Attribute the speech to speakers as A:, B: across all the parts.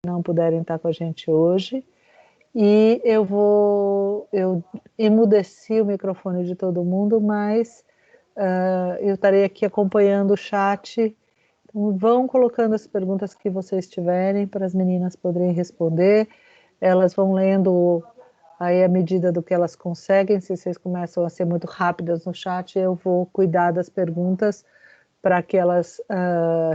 A: não puderem estar com a gente hoje. E eu emudeci o microfone de todo mundo, mas eu estarei aqui acompanhando o chat. Então, vão colocando as perguntas que vocês tiverem para as meninas poderem responder. Elas vão lendo aí à medida do que elas conseguem. Se vocês começam a ser muito rápidas no chat, eu vou cuidar das perguntas para que elas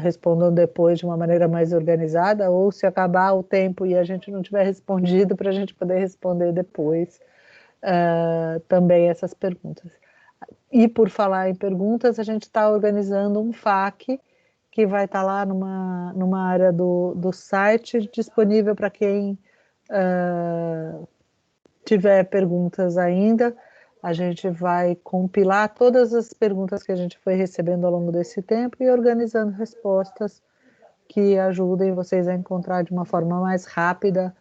A: respondam depois de uma maneira mais organizada, ou se acabar o tempo e a gente não tiver respondido, para a gente poder responder depois também essas perguntas. E por falar em perguntas, a gente está organizando um FAQ que vai estar lá numa área do site disponível para quem tiver perguntas ainda. A gente vai compilar todas as perguntas que a gente foi recebendo ao longo desse tempo e organizando respostas que ajudem vocês a encontrar de uma forma mais rápida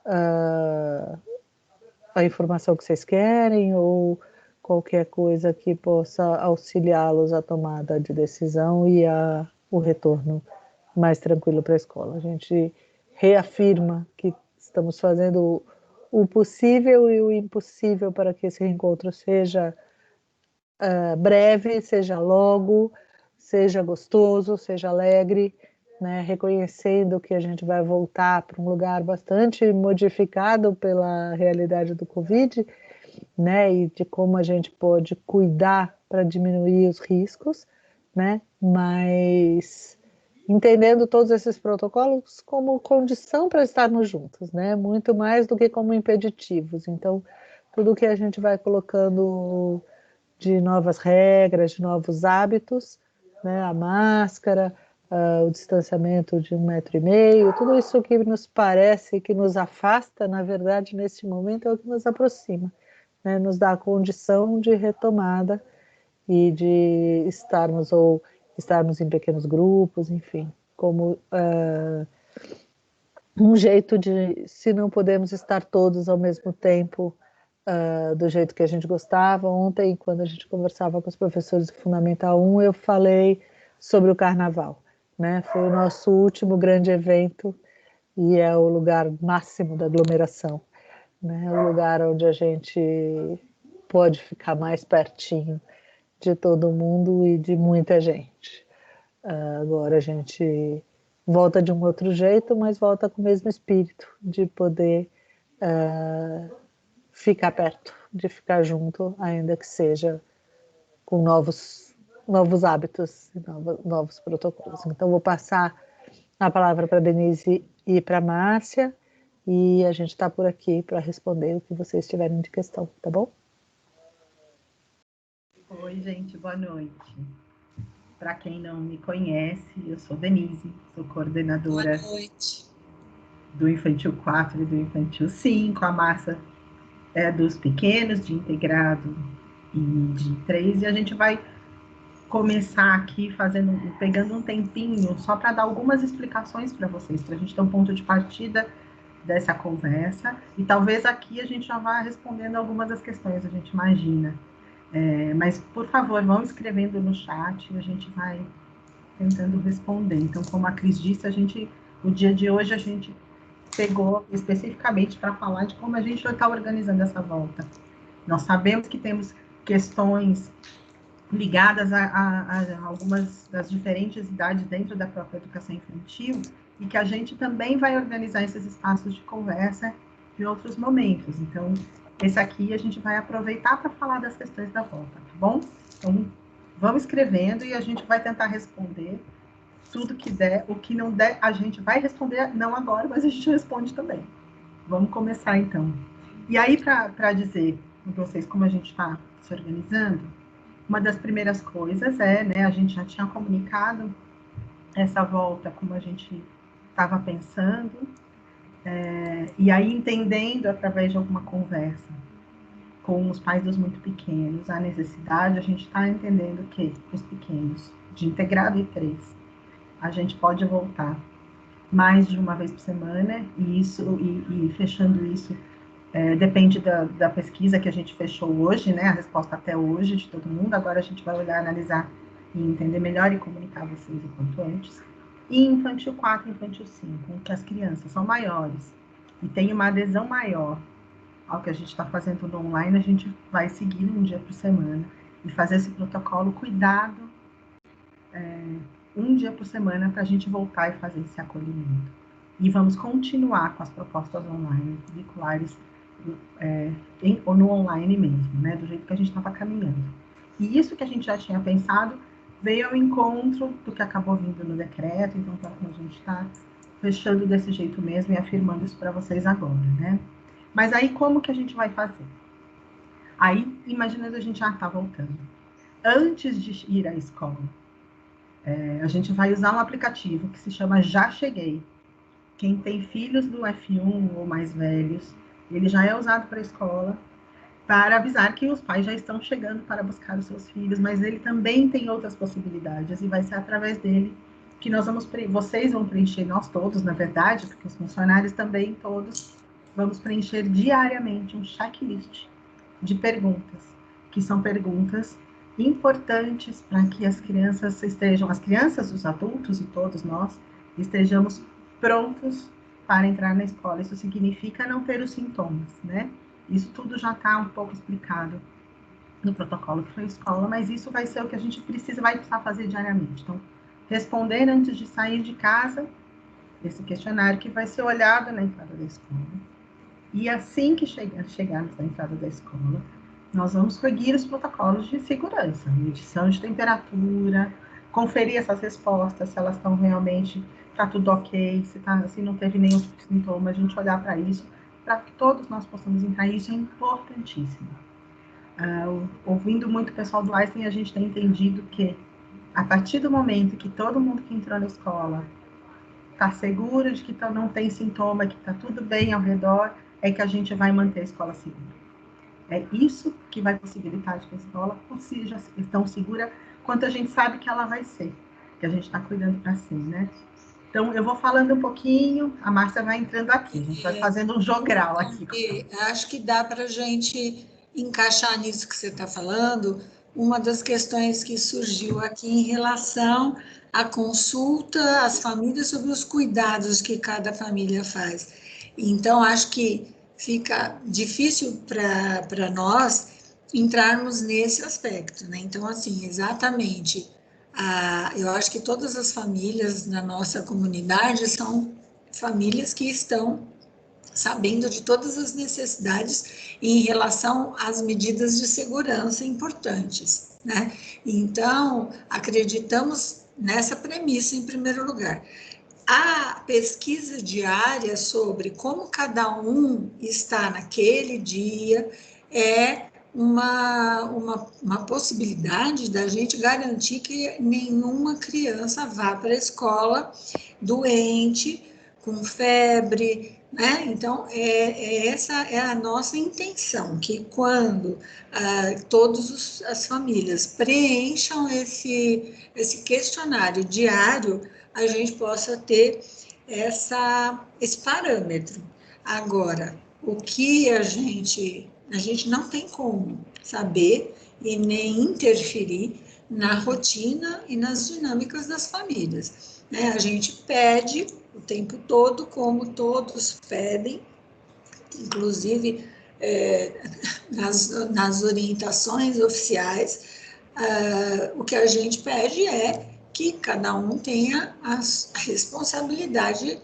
A: a informação que vocês querem ou qualquer coisa que possa auxiliá-los à tomada de decisão e o retorno mais tranquilo para a escola. A gente reafirma que estamos fazendo o possível e o impossível para que esse reencontro seja breve, seja logo, seja gostoso, seja alegre, né? Reconhecendo que a gente vai voltar para um lugar bastante modificado pela realidade do Covid, né? E de como a gente pode cuidar para diminuir os riscos, né? Mas entendendo todos esses protocolos como condição para estarmos juntos, né? Muito mais do que como impeditivos. Então, tudo que a gente vai colocando de novas regras, de novos hábitos, né? A máscara, o distanciamento de 1,5 m, tudo isso que nos parece que nos afasta, na verdade, nesse momento é o que nos aproxima, né? Nos dá a condição de retomada e de estarmos em pequenos grupos, enfim, como um jeito de, se não podemos estar todos ao mesmo tempo, do jeito que a gente gostava. Ontem, quando a gente conversava com os professores do Fundamental 1, eu falei sobre o Carnaval, né? Foi o nosso último grande evento e é o lugar máximo da aglomeração, né? O lugar onde a gente pode ficar mais pertinho de todo mundo e de muita gente. Agora a gente volta de um outro jeito, mas volta com o mesmo espírito de poder ficar perto, de ficar junto, ainda que seja com novos hábitos, novos protocolos. Então, vou passar a palavra para a Denise e para a Márcia, e a gente está por aqui para responder o que vocês tiverem de questão, tá bom?
B: Oi, gente, boa noite. Para quem não me conhece, eu sou Denise, sou coordenadora do Infantil 4 e do Infantil 5, a Márcia é dos pequenos, de integrado e de 3, e a gente vai começar aqui pegando um tempinho só para dar algumas explicações para vocês, para a gente ter um ponto de partida dessa conversa, e talvez aqui a gente já vá respondendo algumas das questões, a gente imagina. Mas, por favor, vão escrevendo no chat e a gente vai tentando responder. Então, como a Cris disse, o dia de hoje a gente pegou especificamente para falar de como a gente vai estar organizando essa volta. Nós sabemos que temos questões ligadas a algumas das diferentes idades dentro da própria educação infantil e que a gente também vai organizar esses espaços de conversa em outros momentos. Então, esse aqui a gente vai aproveitar para falar das questões da volta, tá bom? Então, vamos escrevendo e a gente vai tentar responder tudo que der. O que não der, a gente vai responder, não agora, mas a gente responde também. Vamos começar, então. E aí, para dizer para vocês como a gente está se organizando, uma das primeiras coisas né, a gente já tinha comunicado essa volta como a gente estava pensando, e aí entendendo através de alguma conversa com os pais dos muito pequenos a necessidade, a gente está entendendo que os pequenos, de integrado e 3, a gente pode voltar mais de uma vez por semana, e fechando isso, depende da pesquisa que a gente fechou hoje, né, a resposta até hoje de todo mundo. Agora a gente vai olhar, analisar e entender melhor e comunicar a vocês o quanto antes. E infantil 4 e infantil 5, que as crianças são maiores e tem uma adesão maior ao que a gente está fazendo no online, a gente vai seguir um dia por semana e fazer esse protocolo cuidado um dia por semana para a gente voltar e fazer esse acolhimento. E vamos continuar com as propostas online, curriculares, ou no online mesmo, né, do jeito que a gente estava caminhando. E isso que a gente já tinha pensado veio ao encontro do que acabou vindo no decreto, então a gente está fechando desse jeito mesmo e afirmando isso para vocês agora, né? Mas aí como que a gente vai fazer? Aí, imaginando a gente já está voltando. Antes de ir à escola, a gente vai usar um aplicativo que se chama Já Cheguei. Quem tem filhos do F1 ou mais velhos, ele já é usado para a escola para avisar que os pais já estão chegando para buscar os seus filhos, mas ele também tem outras possibilidades e vai ser através dele que vocês vão preencher, nós todos, na verdade, porque os funcionários também todos vamos preencher diariamente um checklist de perguntas, que são perguntas importantes para que as crianças, os adultos e todos nós, estejamos prontos para entrar na escola. Isso significa não ter os sintomas, né? Isso tudo já está um pouco explicado no protocolo que foi a escola, mas isso vai ser o que a gente vai precisar fazer diariamente. Então, responder antes de sair de casa, esse questionário que vai ser olhado na entrada da escola. E assim que chegarmos na entrada da escola, nós vamos seguir os protocolos de segurança, medição de temperatura, conferir essas respostas, se elas estão realmente, está tudo ok, se não teve nenhum sintoma, a gente olhar para isso, para que todos nós possamos entrar. Isso é importantíssimo. Ouvindo muito o pessoal do Einstein, a gente tem entendido que, a partir do momento que todo mundo que entrou na escola está seguro de que não tem sintoma, que está tudo bem ao redor, é que a gente vai manter a escola segura. É isso que vai possibilitar que a escola seja tão segura quanto a gente sabe que ela vai ser, que a gente está cuidando para ser, né? Então, eu vou falando um pouquinho, a Márcia vai entrando aqui, a gente vai fazendo um jogral aqui.
C: Acho que dá para a gente encaixar nisso que você está falando, uma das questões que surgiu aqui em relação à consulta às famílias sobre os cuidados que cada família faz. Então, acho que fica difícil para nós entrarmos nesse aspecto, né? Então, assim, exatamente, eu acho que todas as famílias na nossa comunidade são famílias que estão sabendo de todas as necessidades em relação às medidas de segurança importantes, né? Então, acreditamos nessa premissa em primeiro lugar. A pesquisa diária sobre como cada um está naquele dia é uma possibilidade da gente garantir que nenhuma criança vá para a escola doente, com febre, né? Então, essa é a nossa intenção, que quando todas as famílias preencham esse questionário diário, a gente possa ter esse parâmetro. Agora, o que a gente não tem como saber e nem interferir na rotina e nas dinâmicas das famílias, né? A gente pede o tempo todo, como todos pedem, inclusive nas orientações oficiais, o que a gente pede é que cada um tenha a responsabilidade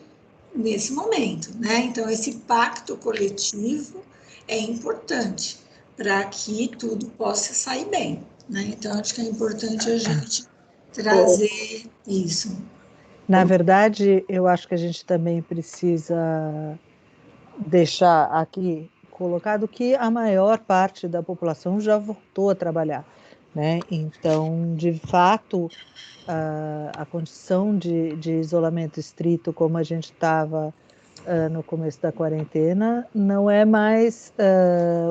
C: nesse momento, né? Então, esse pacto coletivo é importante para que tudo possa sair bem, né? Então, acho que é importante a gente trazer isso.
A: Na verdade, eu acho que a gente também precisa deixar aqui colocado que a maior parte da população já voltou a trabalhar, né? Então, de fato, a condição de isolamento estrito, como a gente estava no começo da quarentena, não é mais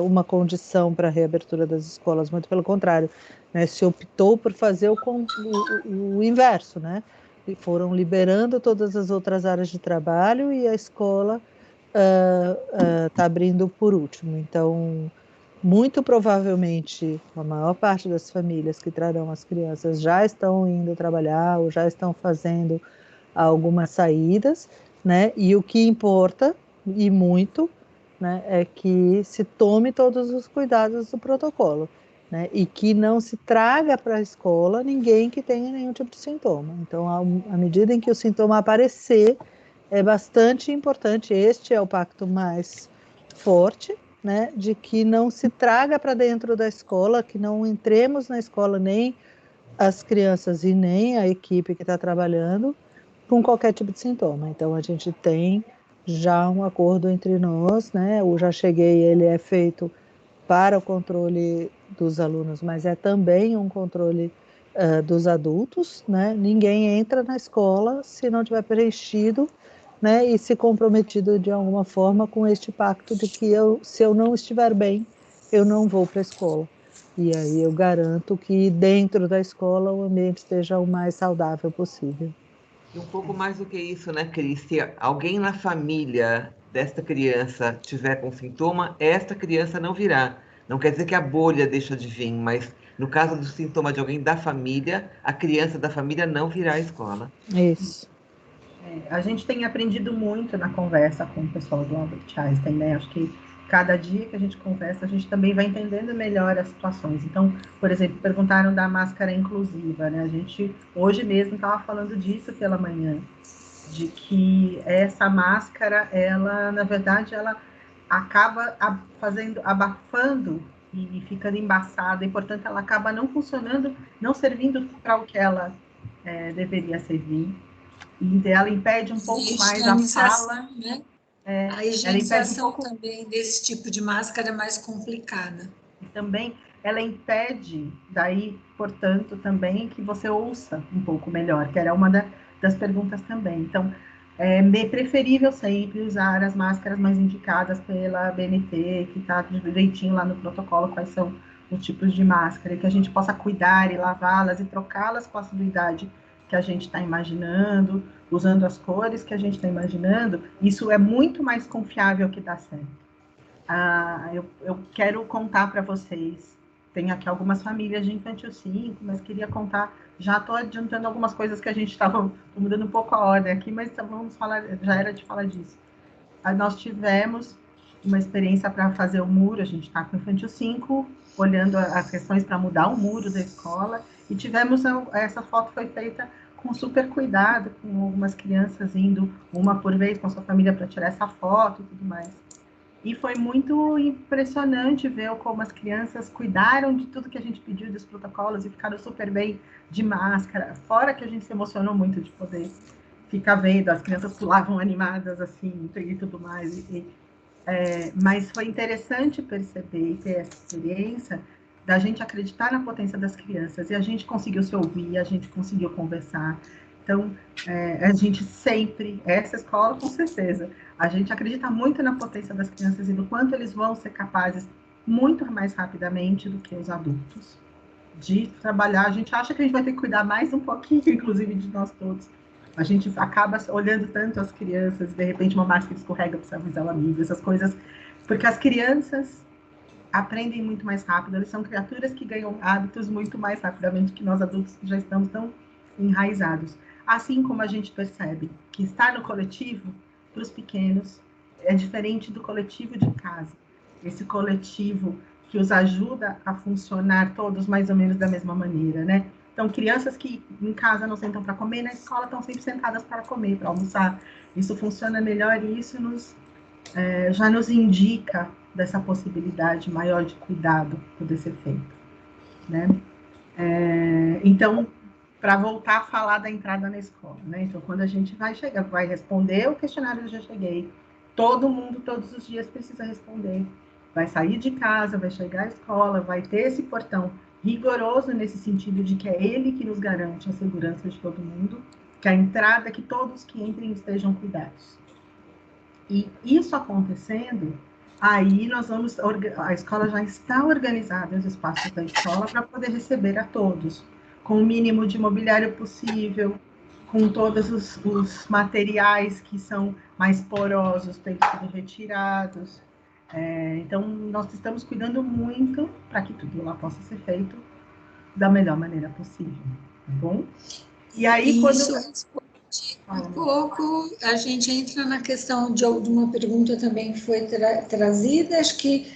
A: uma condição para a reabertura das escolas, muito pelo contrário, né? Se optou por fazer o inverso, né? E foram liberando todas as outras áreas de trabalho e a escola está abrindo por último. Então, muito provavelmente, a maior parte das famílias que trarão as crianças já estão indo trabalhar ou já estão fazendo algumas saídas, né? E o que importa, e muito, né, é que se tome todos os cuidados do protocolo, né? E que não se traga para a escola ninguém que tenha nenhum tipo de sintoma. Então, à medida em que o sintoma aparecer, é bastante importante, este é o pacto mais forte, né, de que não se traga para dentro da escola, que não entremos na escola nem as crianças e nem a equipe que está trabalhando com qualquer tipo de sintoma. Então, a gente tem já um acordo entre nós, né? O Já Cheguei, ele é feito para o controle dos alunos, mas é também um controle dos adultos, né? Ninguém entra na escola se não tiver preenchido, né? E se comprometido de alguma forma com este pacto de que se eu não estiver bem, eu não vou para a escola. E aí eu garanto que dentro da escola o ambiente esteja o mais saudável possível.
D: E um pouco mais do que isso, né, Cris? Se alguém na família desta criança tiver com sintoma, esta criança não virá. Não quer dizer que a bolha deixa de vir, mas no caso do sintoma de alguém da família, a criança da família não virá à escola.
A: Isso.
B: A gente tem aprendido muito na conversa com o pessoal do Albert Einstein, né? Acho que cada dia que a gente conversa, a gente também vai entendendo melhor as situações. Então, por exemplo, perguntaram da máscara inclusiva, né? A gente hoje mesmo estava falando disso pela manhã, de que essa máscara, ela, na verdade, ela acaba abafando e ficando embaçada, e, portanto, ela acaba não funcionando, não servindo para o que ela deveria servir. E ela impede um pouco mais a fala.
C: Né? A
B: Ela impede um pouco
C: também desse tipo de máscara é mais complicada.
B: E também ela impede, daí, portanto, também que você ouça um pouco melhor, que era uma das perguntas também. Então, é preferível sempre usar as máscaras mais indicadas pela BNT, que está direitinho lá no protocolo quais são os tipos de máscara, e que a gente possa cuidar e lavá-las e trocá-las com a assiduidade que a gente está imaginando, usando as cores que a gente está imaginando. Isso é muito mais confiável que dar certo. Eu quero contar para vocês, tem aqui algumas famílias de infantil 5, mas queria contar, já estou adiantando algumas coisas que a gente estava mudando um pouco a ordem aqui, mas vamos falar, já era de falar disso. Nós tivemos uma experiência para fazer o muro, a gente está com o infantil 5, olhando as questões para mudar o muro da escola, e tivemos, essa foto foi feita com super cuidado, com algumas crianças indo uma por vez com a sua família para tirar essa foto e tudo mais. E foi muito impressionante ver como as crianças cuidaram de tudo que a gente pediu dos protocolos e ficaram super bem de máscara. Fora que a gente se emocionou muito de poder ficar vendo, as crianças pulavam animadas assim e tudo mais. Mas foi interessante perceber e ter essa experiência da gente acreditar na potência das crianças. E a gente conseguiu se ouvir, a gente conseguiu conversar. Então, a gente sempre, essa escola com certeza, a gente acredita muito na potência das crianças e do quanto eles vão ser capazes muito mais rapidamente do que os adultos de trabalhar. A gente acha que a gente vai ter que cuidar mais um pouquinho, inclusive, de nós todos. A gente acaba olhando tanto as crianças, de repente uma máscara escorrega para avisar o amigo, essas coisas, porque as crianças aprendem muito mais rápido, eles são criaturas que ganham hábitos muito mais rapidamente que nós adultos que já estamos tão enraizados. Assim como a gente percebe que estar no coletivo, para os pequenos, é diferente do coletivo de casa. Esse coletivo que os ajuda a funcionar todos mais ou menos da mesma maneira, né? Então, crianças que em casa não sentam para comer, na escola estão sempre sentadas para comer, para almoçar. Isso funciona melhor e isso já nos indica dessa possibilidade maior de cuidado poder ser feito, né? Então, para voltar a falar da entrada na escola, né? Então, quando a gente vai responder o questionário do Já Cheguei, todo mundo, todos os dias, precisa responder. Vai sair de casa, vai chegar à escola, vai ter esse portão rigoroso nesse sentido de que é ele que nos garante a segurança de todo mundo, que a entrada, que todos que entrem estejam cuidados. E isso acontecendo, aí a escola já está organizada, os espaços da escola, para poder receber a todos, com o mínimo de mobiliário possível, com todos os materiais que são mais porosos, têm que ser retirados. Então, nós estamos cuidando muito para que tudo lá possa ser feito da melhor maneira possível, tá bom?
C: E aí, quando... Um pouco, a gente entra na questão de uma pergunta também que foi trazida, acho que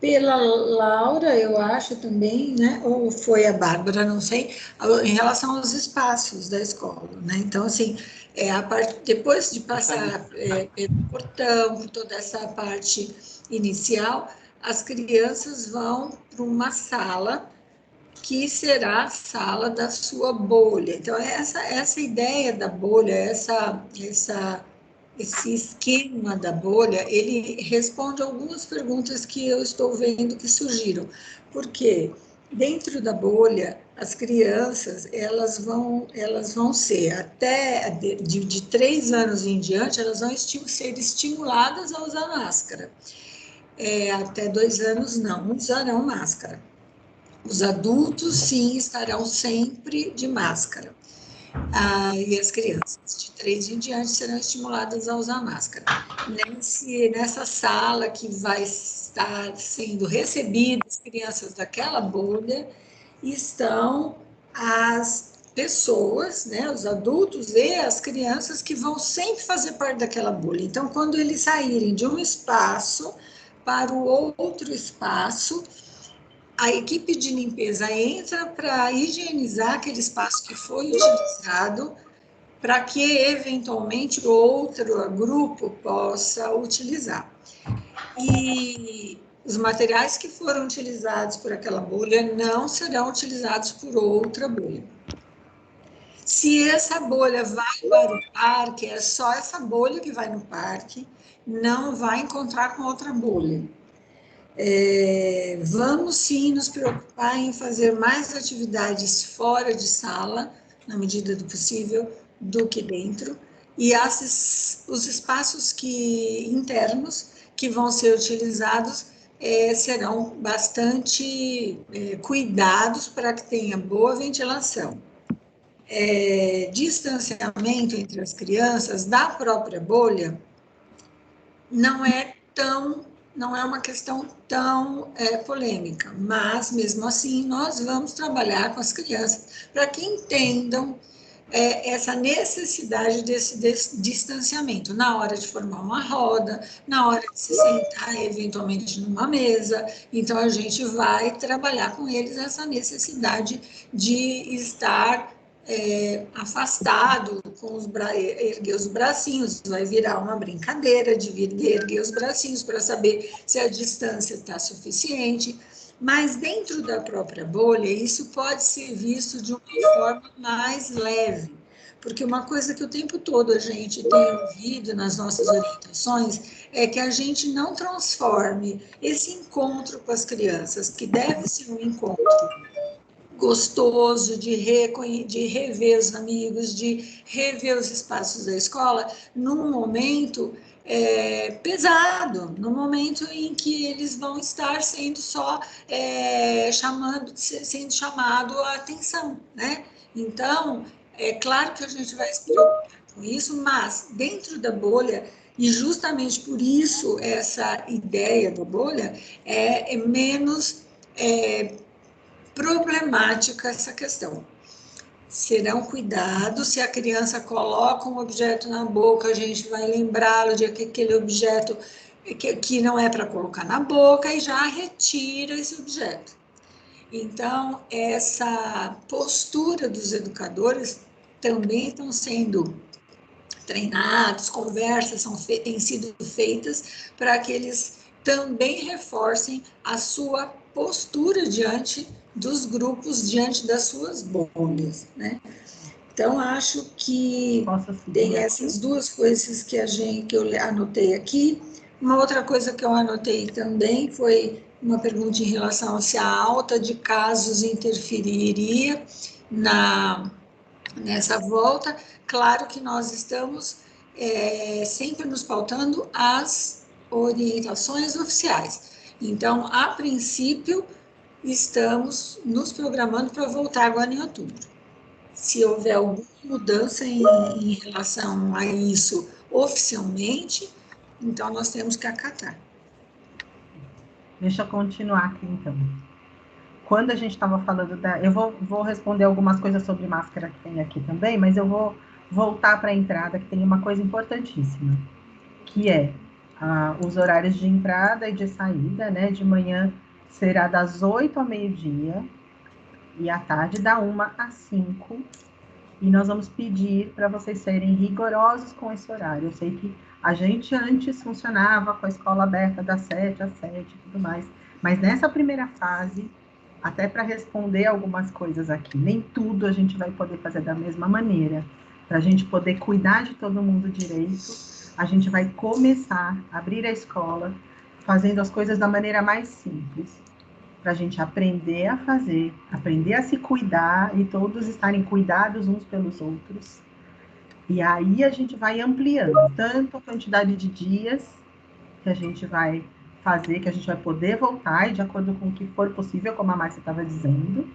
C: pela Laura, eu acho também, né? Ou foi a Bárbara, não sei, em relação aos espaços da escola, né? Então, assim, depois de passar pelo portão, por toda essa parte inicial, as crianças vão para uma sala que será a sala da sua bolha. Então, essa ideia da bolha, esse esquema da bolha, ele responde algumas perguntas que eu estou vendo que surgiram. Por quê? Dentro da bolha, as crianças, elas vão ser, até de 3 anos em diante, elas vão ser estimuladas a usar máscara. Até 2 anos, não usarão máscara. Os adultos, sim, estarão sempre de máscara. E as crianças de 3 em diante serão estimuladas a usar máscara. Nessa sala que vai estar sendo recebidas crianças daquela bolha, estão as pessoas, né, os adultos e as crianças que vão sempre fazer parte daquela bolha. Então, quando eles saírem de um espaço para o outro espaço, a equipe de limpeza entra para higienizar aquele espaço que foi utilizado, para que, eventualmente, outro grupo possa utilizar. E os materiais que foram utilizados por aquela bolha não serão utilizados por outra bolha. Se essa bolha vai para o parque, é só essa bolha que vai no parque, não vai encontrar com outra bolha. Vamos sim nos preocupar em fazer mais atividades fora de sala, na medida do possível, do que dentro, e os espaços internos que vão ser utilizados serão bastante cuidados para que tenha boa ventilação. Distanciamento entre as crianças da própria bolha não é uma questão tão polêmica, mas, mesmo assim, nós vamos trabalhar com as crianças para que entendam essa necessidade desse distanciamento na hora de formar uma roda, na hora de se sentar, eventualmente, numa mesa. Então, a gente vai trabalhar com eles essa necessidade de estar afastado, erguer os bracinhos, vai virar uma brincadeira de erguer os bracinhos para saber se a distância está suficiente, mas dentro da própria bolha, isso pode ser visto de uma forma mais leve, porque uma coisa que o tempo todo a gente tem ouvido nas nossas orientações é que a gente não transforme esse encontro com as crianças, que deve ser um encontro gostoso, de rever os amigos, de rever os espaços da escola, num momento pesado, no momento em que eles vão estar sendo sendo chamado a atenção, né? Então, é claro que a gente vai se preocupar com isso, mas dentro da bolha, e justamente por isso essa ideia da bolha é menos problemática essa questão. Serão cuidados, se a criança coloca um objeto na boca, a gente vai lembrá-lo de que aquele objeto que não é para colocar na boca e já retira esse objeto. Então, essa postura dos educadores também estão sendo treinados, conversas têm sido feitas para que eles também reforcem a sua postura diante dos grupos, diante das suas bolhas, né? Então, acho que tem essas duas coisas que eu anotei aqui. Uma outra coisa que eu anotei também foi uma pergunta em relação a se a alta de casos interferiria nessa volta. Claro que nós estamos sempre nos pautando as orientações oficiais. Então, a princípio, estamos nos programando para voltar agora em outubro. Se houver alguma mudança em relação a isso oficialmente, então nós temos que acatar.
B: Deixa eu continuar aqui, então. Quando a gente estava falando eu vou responder algumas coisas sobre máscara que tem aqui também, mas eu vou voltar para a entrada, que tem uma coisa importantíssima, que é os horários de entrada e de saída, né? De manhã será das 8 ao meio-dia e à tarde da 1 às 5. E nós vamos pedir para vocês serem rigorosos com esse horário. Eu sei que a gente antes funcionava com a escola aberta das 7 às 7 e tudo mais, mas nessa primeira fase, até para responder algumas coisas aqui, nem tudo a gente vai poder fazer da mesma maneira. Para a gente poder cuidar de todo mundo direito, a gente vai começar a abrir a escola fazendo as coisas da maneira mais simples, para a gente aprender a fazer, aprender a se cuidar e todos estarem cuidados uns pelos outros. E aí a gente vai ampliando tanto a quantidade de dias que a gente vai fazer, que a gente vai poder voltar, e de acordo com o que for possível, como a Márcia estava dizendo,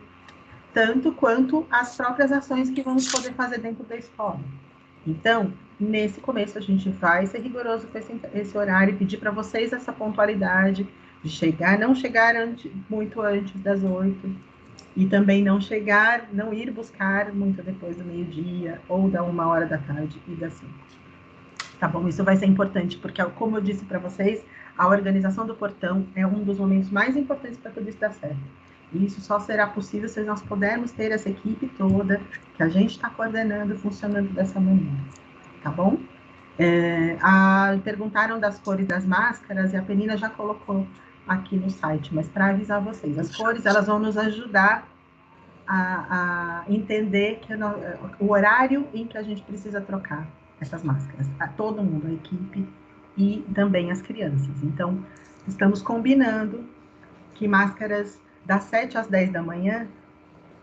B: tanto quanto as próprias ações que vamos poder fazer dentro da escola. Então, nesse começo, a gente vai ser rigoroso com esse horário e pedir para vocês essa pontualidade de chegar, não chegar muito antes das 8, e também não ir buscar muito depois do meio-dia, ou da 1 hora da tarde e das 5. Tá bom? Isso vai ser importante, porque, como eu disse para vocês, a organização do portão é um dos momentos mais importantes para tudo isso dar certo. E isso só será possível se nós pudermos ter essa equipe toda que a gente está coordenando, funcionando dessa maneira. Tá bom? Perguntaram das cores das máscaras, e a Penina já colocou aqui no site, mas para avisar vocês, as cores elas vão nos ajudar a entender que o horário em que a gente precisa trocar essas máscaras, a todo mundo, a equipe e também as crianças. Então, estamos combinando que máscaras das 7 às 10 da manhã,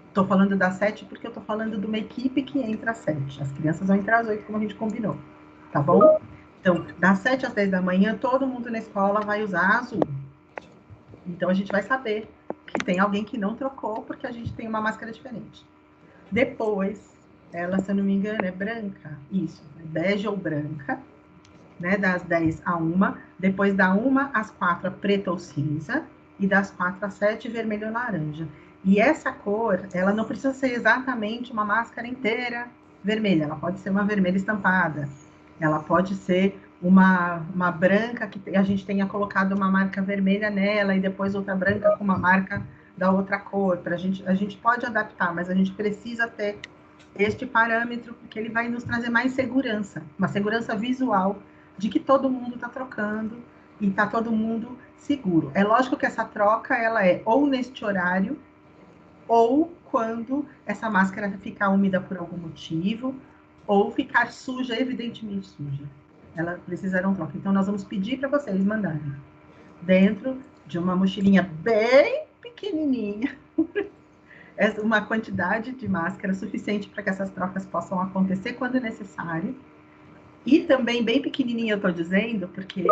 B: estou falando das 7 porque eu estou falando de uma equipe que entra às 7, as crianças vão entrar às 8, como a gente combinou, tá bom? Então, das 7 às 10 da manhã, todo mundo na escola vai usar azul. Então, a gente vai saber que tem alguém que não trocou, porque a gente tem uma máscara diferente. Depois, ela, se eu não me engano, é branca. Isso, bege ou branca, né? Das 10 a 1. Depois, da 1 às 4, preta ou cinza. E das 4 às 7, vermelho ou laranja. E essa cor, ela não precisa ser exatamente uma máscara inteira vermelha. Ela pode ser uma vermelha estampada. Ela pode ser uma branca que a gente tenha colocado uma marca vermelha nela e depois outra branca com uma marca da outra cor. A gente pode adaptar, mas a gente precisa ter este parâmetro, porque ele vai nos trazer mais segurança, uma segurança visual de que todo mundo está trocando e está todo mundo seguro. É lógico que essa troca ela é ou neste horário, ou quando essa máscara ficar úmida por algum motivo, ou ficar suja, evidentemente suja. Ela precisarão troca. Então, nós vamos pedir para vocês mandarem dentro de uma mochilinha bem pequenininha, uma quantidade de máscara suficiente para que essas trocas possam acontecer quando necessário. E também bem pequenininha, eu estou dizendo, porque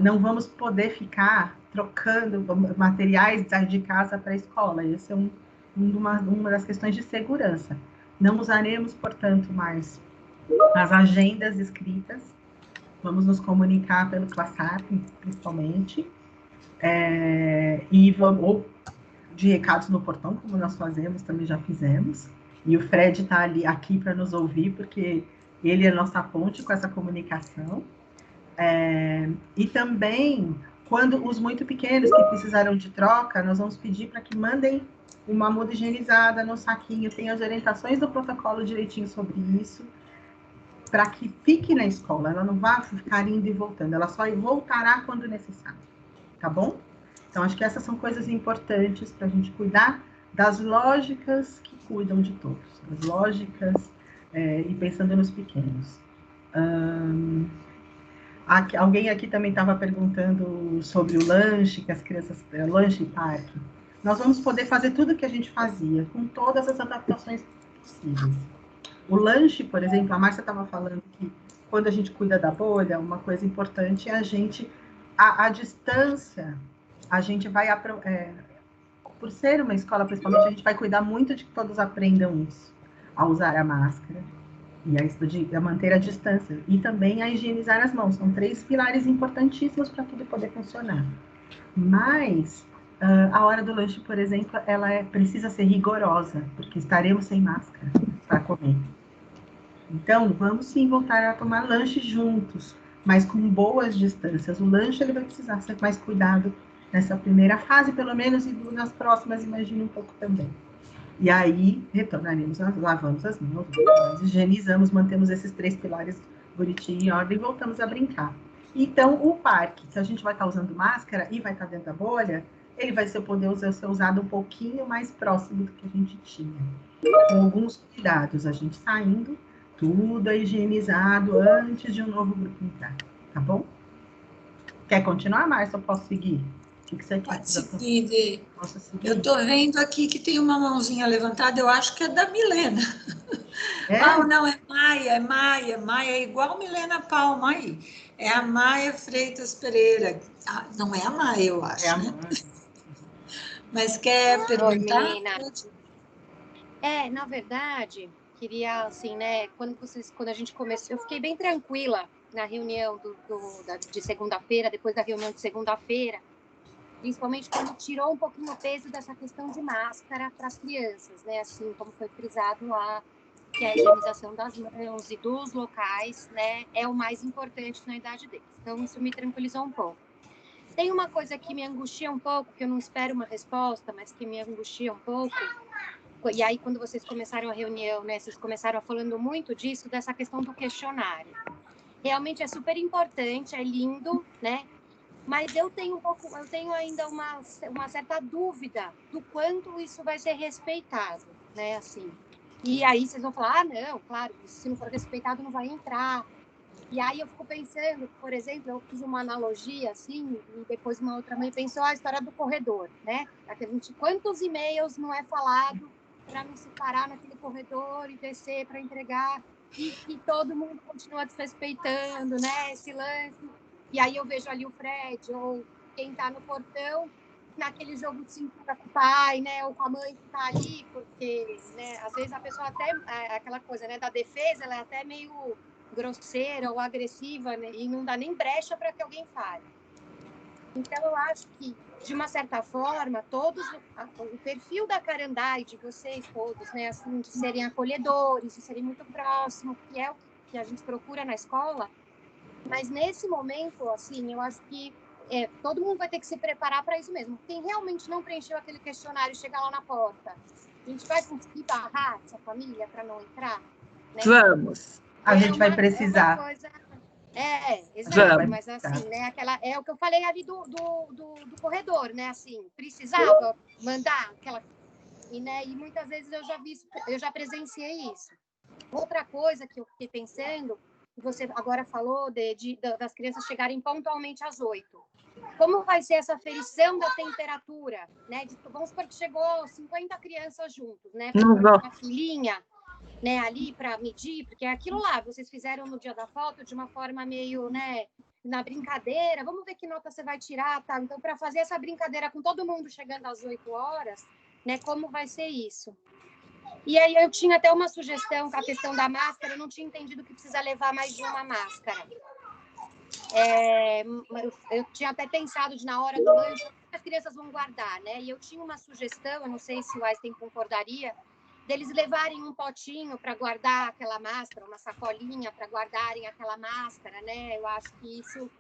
B: não vamos poder ficar trocando materiais de casa para a escola. Esse é uma das questões de segurança. Não usaremos, portanto, mais as agendas escritas. Vamos nos comunicar pelo WhatsApp, principalmente. Ou de recados no portão, como nós fazemos, também já fizemos. E o Fred está aqui para nos ouvir, porque ele é a nossa ponte com essa comunicação. E também, quando os muito pequenos que precisaram de troca, nós vamos pedir para que mandem uma muda higienizada no saquinho, tem as orientações do protocolo direitinho sobre isso, para que fique na escola, ela não vai ficar indo e voltando, ela só voltará quando necessário, tá bom? Então, acho que essas são coisas importantes para a gente cuidar das lógicas que cuidam de todos, das lógicas e pensando nos pequenos. Alguém aqui também estava perguntando sobre o lanche, que as crianças... lanche e parque. Nós vamos poder fazer tudo o que a gente fazia, com todas as adaptações possíveis. O lanche, por exemplo, a Márcia estava falando que quando a gente cuida da bolha, uma coisa importante é a gente... A distância, a gente vai... por ser uma escola, principalmente, a gente vai cuidar muito de que todos aprendam isso, a usar a máscara, e a manter a distância, e também a higienizar as mãos. São 3 pilares importantíssimos para tudo poder funcionar. Mas a hora do lanche, por exemplo, ela precisa ser rigorosa, porque estaremos sem máscara para comer. Então, vamos sim voltar a tomar lanche juntos, mas com boas distâncias. O lanche ele vai precisar ser mais cuidado nessa primeira fase, pelo menos, e nas próximas, imagine um pouco também. E aí, retornaremos, lavamos as mãos, higienizamos, mantemos esses 3 pilares bonitinho em ordem e voltamos a brincar. Então, o parque, se a gente vai estar usando máscara e vai estar dentro da bolha, ele vai poder ser usado um pouquinho mais próximo do que a gente tinha. Com alguns cuidados, a gente saindo, tudo é higienizado antes de um novo grupo entrar, tá bom? Quer continuar, Márcia, ou posso seguir? O que você quer?
C: Pode seguir, Dê.
B: Posso seguir?
C: Eu estou vendo aqui que tem uma mãozinha levantada, eu acho que é da Milena.
B: É?
C: Ah, não, é Maia. Maia é igual Milena Palma aí. É a Maia Freitas Pereira. Ah, não é a Maia, eu acho,
B: É a
C: né? Mas quer perguntar?
E: Oi, menina. Na verdade, queria, assim, né, quando a gente começou, eu fiquei bem tranquila na reunião de segunda-feira, depois da reunião de segunda-feira, principalmente quando tirou um pouquinho o peso dessa questão de máscara para as crianças, né, assim, como foi frisado lá, que a higienização das mãos e dos locais, né, é o mais importante na idade deles. Então, isso me tranquilizou um pouco. Tem uma coisa que me angustia um pouco, que eu não espero uma resposta, mas que me angustia um pouco. E aí, quando vocês começaram a reunião, né, vocês começaram falando muito disso, dessa questão do questionário. Realmente é super importante, é lindo, né? Mas eu tenho ainda uma certa dúvida do quanto isso vai ser respeitado, né? Assim. E aí vocês vão falar, não, claro, se não for respeitado não vai entrar. E aí eu fico pensando, por exemplo, eu fiz uma analogia assim, e depois uma outra mãe pensou a história do corredor, né? Quantos e-mails não é falado para não se parar naquele corredor e descer para entregar, e todo mundo continua desrespeitando, né? Esse lance. E aí eu vejo ali o Fred, ou quem está no portão, naquele jogo de cintura com o pai, né? Ou com a mãe que está ali, porque, né? Às vezes a pessoa até, aquela coisa, né? Da defesa, ela é até meio grosseira ou agressiva, né? E não dá nem brecha para que alguém fale. Então, eu acho que, de uma certa forma, o perfil da Carandai, de vocês todos, né, assim, de serem acolhedores, de serem muito próximos, que é o que a gente procura na escola, mas nesse momento, assim, eu acho que todo mundo vai ter que se preparar para isso mesmo. Quem realmente não preencheu aquele questionário e chegar lá na porta, a gente vai conseguir barrar essa família para não entrar? Né?
C: Vamos.
B: A gente vai precisar.
E: Exato,
C: Vamos.
E: mas assim, né, é o que eu falei ali do corredor, né, assim, precisava mandar aquela, e muitas vezes eu já presenciei isso. Outra coisa que eu fiquei pensando, que você agora falou das crianças chegarem pontualmente às 8. Como vai ser essa ferição da temperatura, né? Vamos supor que chegou 50 crianças juntos, né? Uma filinha, né, ali para medir, porque é aquilo lá, vocês fizeram no dia da foto de uma forma meio, né, na brincadeira, vamos ver que nota você vai tirar, tá? Então, para fazer essa brincadeira com todo mundo chegando às 8 horas, né, como vai ser isso? E aí eu tinha até uma sugestão com a questão da máscara, eu não tinha entendido que precisa levar mais de uma máscara. Eu tinha até pensado de na hora do lanche, as crianças vão guardar, né? E eu tinha uma sugestão, eu não sei se o Einstein concordaria, deles levarem um potinho para guardar aquela máscara, uma sacolinha para guardarem aquela máscara, né? Eu acho que isso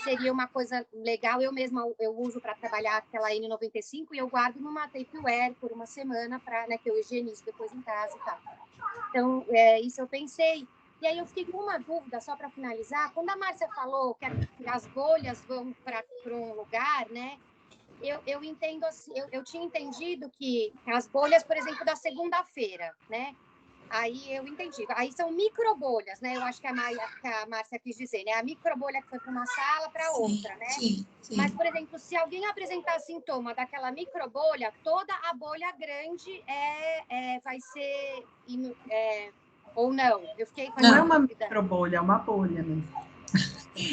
E: seria uma coisa legal. Eu mesma eu uso para trabalhar aquela N95 e eu guardo numa Tupperware por uma semana para, né, que eu higienizo depois em casa e tal. Então, isso eu pensei. E aí eu fiquei com uma dúvida, só para finalizar. Quando a Márcia falou que as bolhas vão para um lugar, né? Eu entendo assim, eu tinha entendido que as bolhas, por exemplo, da segunda-feira, né? Aí eu entendi. Aí são microbolhas, né? Eu acho que a Márcia quis dizer, né? A microbolha que foi para uma sala para outra, né?
C: Sim.
E: Mas, por exemplo, se alguém apresentar sintoma daquela microbolha, toda a bolha grande vai ser ou não? Eu fiquei com
B: não é uma microbolha, é uma bolha mesmo.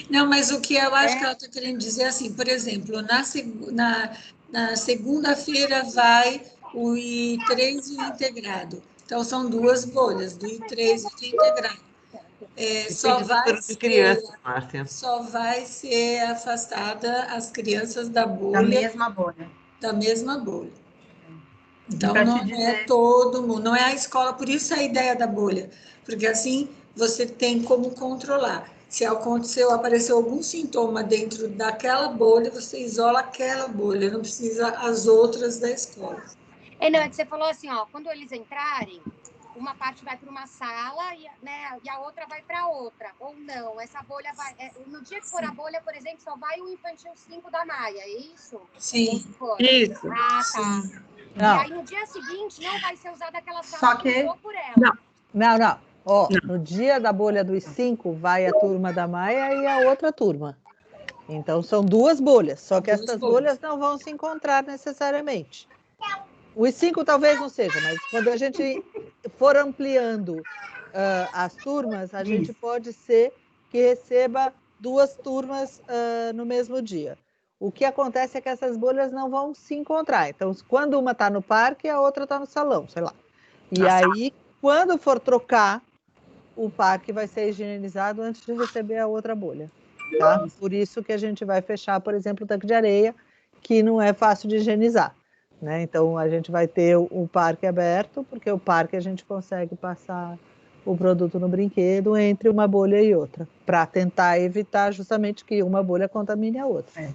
C: Não, mas o que eu acho que ela está querendo dizer assim, por exemplo, na segunda-feira vai o I3 e o integrado. Então, são 2 bolhas, do I3 e do integrado. Só vai ser afastada as crianças da bolha. Da mesma bolha. Então, não é todo mundo, não é a escola, por isso a ideia da bolha. Porque assim, você tem como controlar. Se aconteceu, apareceu algum sintoma dentro daquela bolha, você isola aquela bolha, não precisa as outras da escola.
E: Não, é que você falou assim, ó, quando eles entrarem, uma parte vai para uma sala e a outra vai para outra. Ou não, essa bolha vai... no dia que for a bolha, por exemplo, só vai o Infantil 5 da Maia, é isso?
C: Sim,
E: isso. Ah, tá.
C: Sim.
E: E aí, no dia seguinte, não vai ser usada aquela sala que usou por ela.
A: Não. Ó, no dia da bolha dos 5, vai a turma da Maia e a outra turma. Então, são 2 bolhas, só que essas bolhas não vão se encontrar necessariamente. Os 5 talvez não seja, mas quando a gente for ampliando as turmas, a gente pode ser que receba 2 turmas no mesmo dia. O que acontece é que essas bolhas não vão se encontrar. Então, quando uma está no parque, a outra está no salão, sei lá. E aí, quando for trocar, o parque vai ser higienizado antes de receber a outra bolha. Tá? Por isso que a gente vai fechar, por exemplo, o tanque de areia, que não é fácil de higienizar. Né? Então, a gente vai ter o parque aberto, porque o parque a gente consegue passar o produto no brinquedo entre uma bolha e outra, para tentar evitar justamente que uma bolha contamine a outra.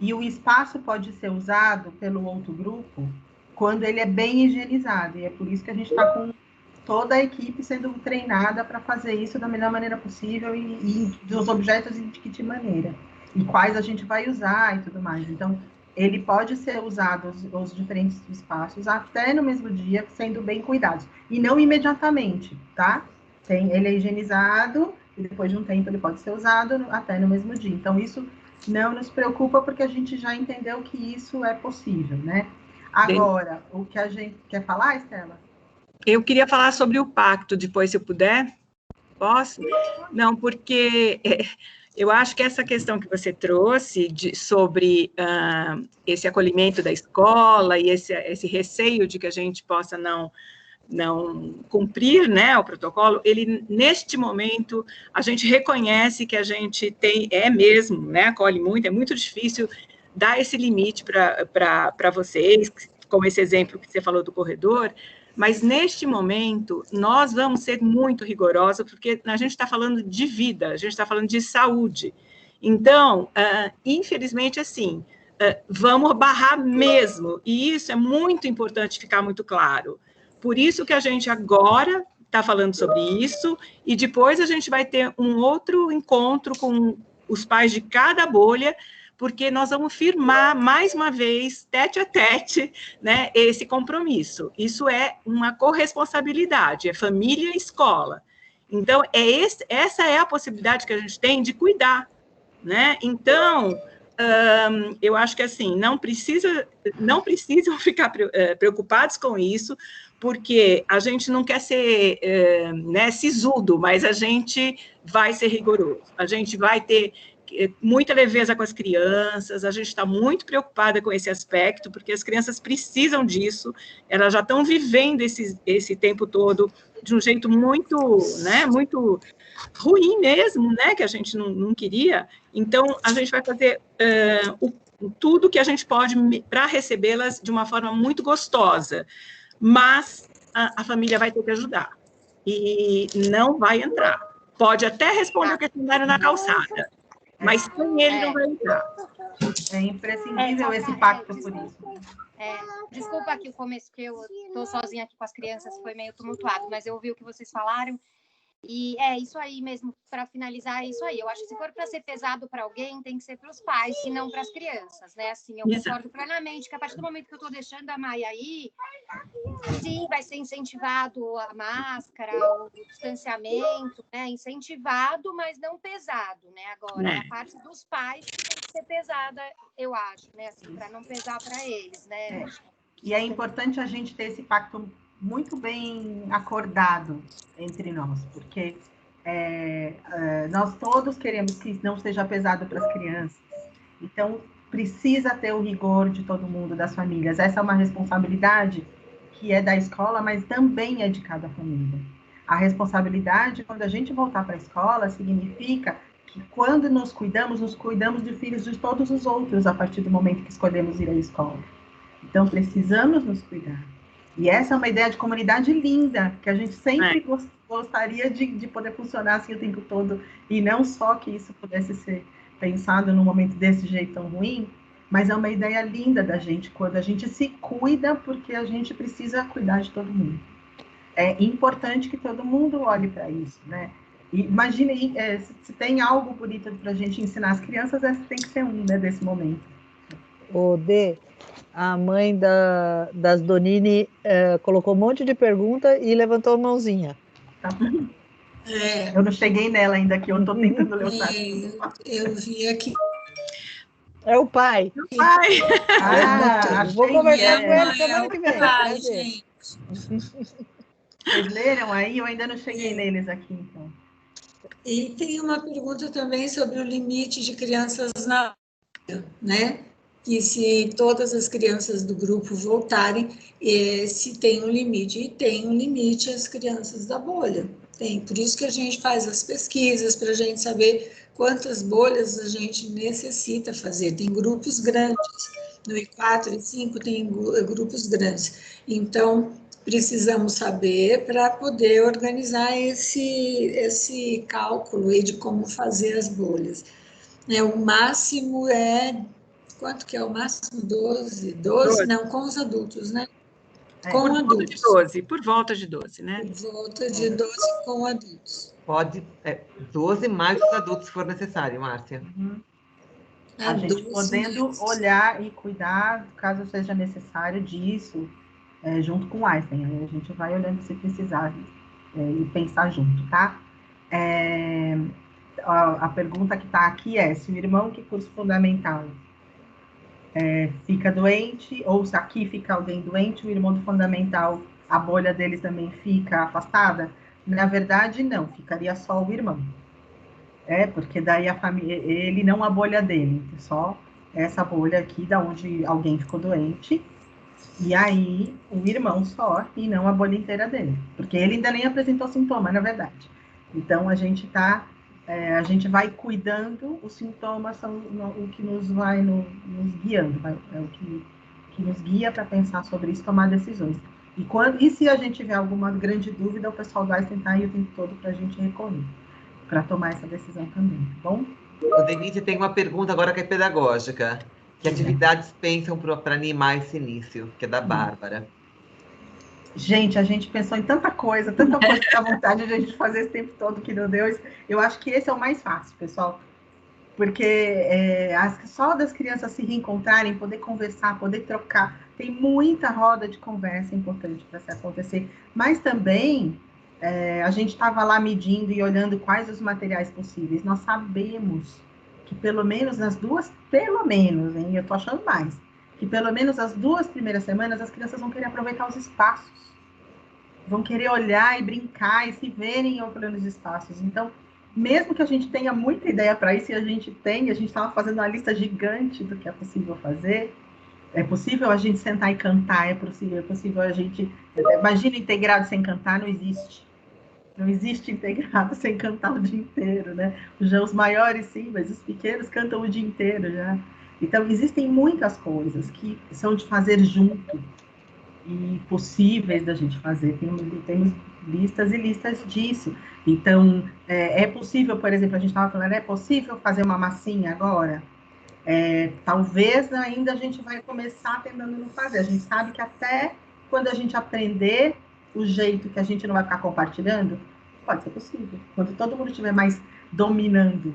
B: E o espaço pode ser usado pelo outro grupo quando ele é bem higienizado, e é por isso que a gente está com toda a equipe sendo treinada para fazer isso da melhor maneira possível e dos objetos e de que maneira, e quais a gente vai usar e tudo mais. Então, ele pode ser usado os diferentes espaços até no mesmo dia, sendo bem cuidados. E não imediatamente, tá? Ele é higienizado e depois de um tempo ele pode ser usado até no mesmo dia. Então, isso não nos preocupa porque a gente já entendeu que isso é possível, né? Agora, o que a gente... Quer falar, Estela?
F: Eu queria falar sobre o pacto depois, se eu puder. Posso? Não, porque... eu acho que essa questão que você trouxe sobre esse acolhimento da escola e esse receio de que a gente possa não cumprir, né, o protocolo, ele, neste momento, a gente reconhece que a gente mesmo, né, acolhe muito, é muito difícil dar esse limite para vocês, como esse exemplo que você falou do corredor, mas neste momento, nós vamos ser muito rigorosos, porque a gente está falando de vida, a gente está falando de saúde. Então, infelizmente, assim, vamos barrar mesmo, e isso é muito importante ficar muito claro. Por isso que a gente agora está falando sobre isso, e depois a gente vai ter um outro encontro com os pais de cada bolha, porque nós vamos firmar, mais uma vez, tete a tete, né, esse compromisso. Isso é uma corresponsabilidade, é família e escola. Então, essa é a possibilidade que a gente tem de cuidar, né? Então, eu acho que, assim, não precisam ficar preocupados com isso, porque a gente não quer ser sisudo, mas a gente vai ser rigoroso, a gente vai ter muita leveza com as crianças, a gente está muito preocupada com esse aspecto, porque as crianças precisam disso, elas já estão vivendo esse tempo todo de um jeito muito, né, muito ruim mesmo, né, que a gente não queria. Então, a gente vai fazer tudo que a gente pode para recebê-las de uma forma muito gostosa, mas a família vai ter que ajudar, e não vai entrar. Pode até responder o questionário na calçada, mas sem ele não vai entrar.
B: É imprescindível esse pacto por isso.
E: Desculpa aqui o começo, que eu estou sozinha aqui com as crianças, foi meio tumultuado, mas eu ouvi o que vocês falaram. E é isso aí mesmo, para finalizar, é isso aí. Eu acho que se for para ser pesado para alguém, tem que ser para os pais e não para as crianças, né? Assim, eu concordo plenamente que a partir do momento que eu estou deixando a Maia aí, sim, vai ser incentivado a máscara, o distanciamento, né? Incentivado, mas não pesado, né? Agora, a parte dos pais que tem que ser pesada, eu acho, né? Assim, para não pesar para eles, né?
B: E é importante a gente ter esse pacto muito bem acordado entre nós, porque nós todos queremos que não seja pesado para as crianças, então precisa ter o rigor de todo mundo, das famílias. Essa é uma responsabilidade que é da escola, mas também é de cada família. A responsabilidade, quando a gente voltar para a escola, significa que quando nos cuidamos de filhos de todos os outros, a partir do momento que escolhemos ir à escola. Então, precisamos nos cuidar. E essa é uma ideia de comunidade linda, que a gente sempre gostaria de poder funcionar assim o tempo todo, e não só que isso pudesse ser pensado num momento desse jeito tão ruim, mas é uma ideia linda da gente, quando a gente se cuida, porque a gente precisa cuidar de todo mundo. É importante que todo mundo olhe para isso, né? E imagine, se tem algo bonito para a gente ensinar as crianças, esse tem que ser né, desse momento.
A: O D, a mãe das Donini colocou um monte de pergunta e levantou a mãozinha.
B: Tá. Eu não cheguei nela ainda, aqui eu estou tentando ler o
C: site. Eu vi aqui.
A: É o pai.
F: O pai.
A: Vou conversar com ele semana que vem.
C: Pai, gente.
B: Vocês leram aí? Eu ainda não cheguei neles aqui, então.
C: E tem uma pergunta também sobre o limite de crianças na né? Que se todas as crianças do grupo voltarem, se tem um limite, e tem um limite as crianças da bolha. Tem, por isso que a gente faz as pesquisas, para a gente saber quantas bolhas a gente necessita fazer. Tem grupos grandes, no I4 e 5 tem grupos grandes. Então, precisamos saber para poder organizar esse cálculo aí de como fazer as bolhas. O máximo quanto que é o máximo? 12? 12? Não, com os adultos, né? Com
F: por
C: adultos.
F: Por volta de 12, né?
C: Por volta de 12 com adultos.
D: Pode, 12 mais os adultos, se for necessário, Márcia.
B: A gente podendo olhar e cuidar, caso seja necessário, disso, junto com o Einstein. Aí a gente vai olhando se precisar e pensar junto, tá? A pergunta que está aqui é se o irmão que cursa fundamental fica doente, ou se aqui fica alguém doente, o irmão do fundamental, a bolha dele também fica afastada? Na verdade, não, ficaria só o irmão. Porque daí a família, ele não a bolha dele, só essa bolha aqui da onde alguém ficou doente, e aí o irmão só, e não a bolha inteira dele, porque ele ainda nem apresentou sintoma, na verdade. Então a gente vai cuidando, os sintomas são o que nos vai nos guiando, é o que nos guia para pensar sobre isso, tomar decisões. E se a gente tiver alguma grande dúvida, o pessoal vai tentar ir o tempo todo para a gente recorrer, para tomar essa decisão também, tá bom?
D: O Denise tem uma pergunta agora que é pedagógica. Que atividades pensam para animar esse início? Que é da Bárbara.
B: Gente, a gente pensou em tanta coisa que dá vontade de a gente fazer esse tempo todo que não deu. Eu acho que esse é o mais fácil, pessoal. Porque só das crianças se reencontrarem, poder conversar, poder trocar. Tem muita roda de conversa importante para se acontecer. Mas também a gente estava lá medindo e olhando quais os materiais possíveis. Nós sabemos que pelo menos nas duas, hein, eu tô achando mais, que pelo menos as 2 primeiras semanas as crianças vão querer aproveitar os espaços, vão querer olhar e brincar e se verem olhando os espaços. Então, mesmo que a gente tenha muita ideia para isso, e a gente estava fazendo uma lista gigante do que é possível fazer, é possível a gente sentar e cantar, é possível a gente... Imagina integrado sem cantar, não existe. Não existe integrado sem cantar o dia inteiro, né? Já os maiores sim, mas os pequenos cantam o dia inteiro já. Então, existem muitas coisas que são de fazer junto e possíveis da gente fazer. Temos listas e listas disso. Então, é possível, por exemplo, a gente estava falando, é possível fazer uma massinha agora? Talvez ainda a gente vai começar tentando não fazer. A gente sabe que até quando a gente aprender o jeito que a gente não vai ficar compartilhando, pode ser possível. Quando todo mundo estiver mais dominando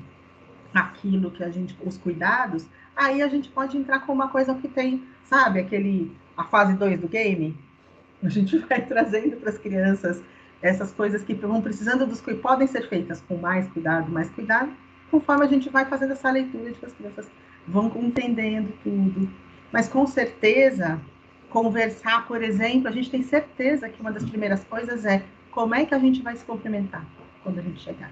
B: aquilo que os cuidados, aí a gente pode entrar com uma coisa que tem, sabe, a fase 2 do game. A gente vai trazendo para as crianças essas coisas que vão precisando podem ser feitas com mais cuidado, conforme a gente vai fazendo essa leitura de que as crianças vão entendendo tudo. Mas com certeza, conversar, por exemplo, a gente tem certeza que uma das primeiras coisas é como é que a gente vai se cumprimentar quando a gente chegar.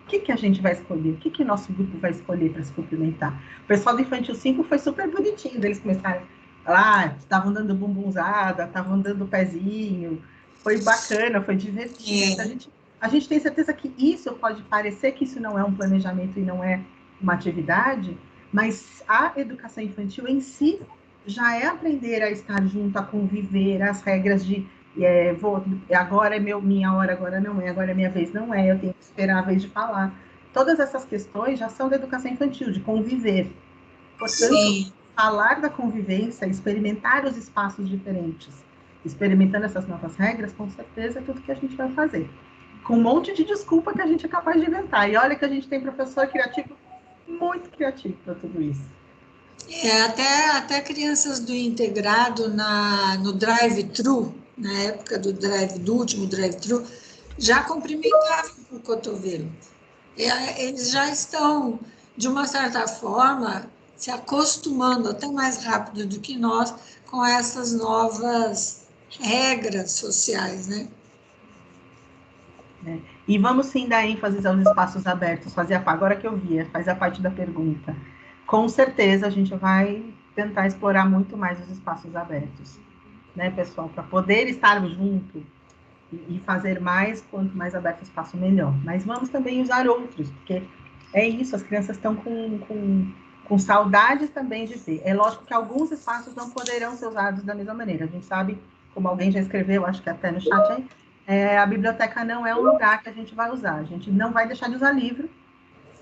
B: O que a gente vai escolher? O que nosso grupo vai escolher para se cumprimentar? O pessoal do Infantil 5 foi super bonitinho, eles começaram lá, estavam dando bumbunzada, estavam dando pezinho, foi bacana, foi divertido. A gente tem certeza que isso pode parecer que isso não é um planejamento e não é uma atividade, mas a educação infantil em si já é aprender a estar junto, a conviver, as regras de agora é minha hora, agora não é, agora é minha vez, não é, eu tenho que esperar a vez de falar. Todas essas questões já são da educação infantil, de conviver. Portanto,
C: Sim.
B: falar da convivência, experimentar os espaços diferentes, experimentando essas novas regras, com certeza é tudo que a gente vai fazer. Com um monte de desculpa que a gente é capaz de inventar. E olha que a gente tem professor criativo, muito criativo para tudo isso.
C: Até crianças do integrado no drive-thru, na época do último drive-thru, já cumprimentavam o cotovelo. Eles já estão, de uma certa forma, se acostumando até mais rápido do que nós com essas novas regras sociais, né?
B: E vamos sim dar ênfase aos espaços abertos, agora que eu vi, faz a parte da pergunta. Com certeza a gente vai tentar explorar muito mais os espaços abertos, né, pessoal? Para poder estarmos juntos e fazer mais, quanto mais aberto o espaço, melhor. Mas vamos também usar outros, porque é isso, as crianças estão com saudades também de ver. É lógico que alguns espaços não poderão ser usados da mesma maneira. A gente sabe, como alguém já escreveu, acho que até no chat aí, a biblioteca não é um lugar que a gente vai usar. A gente não vai deixar de usar livro.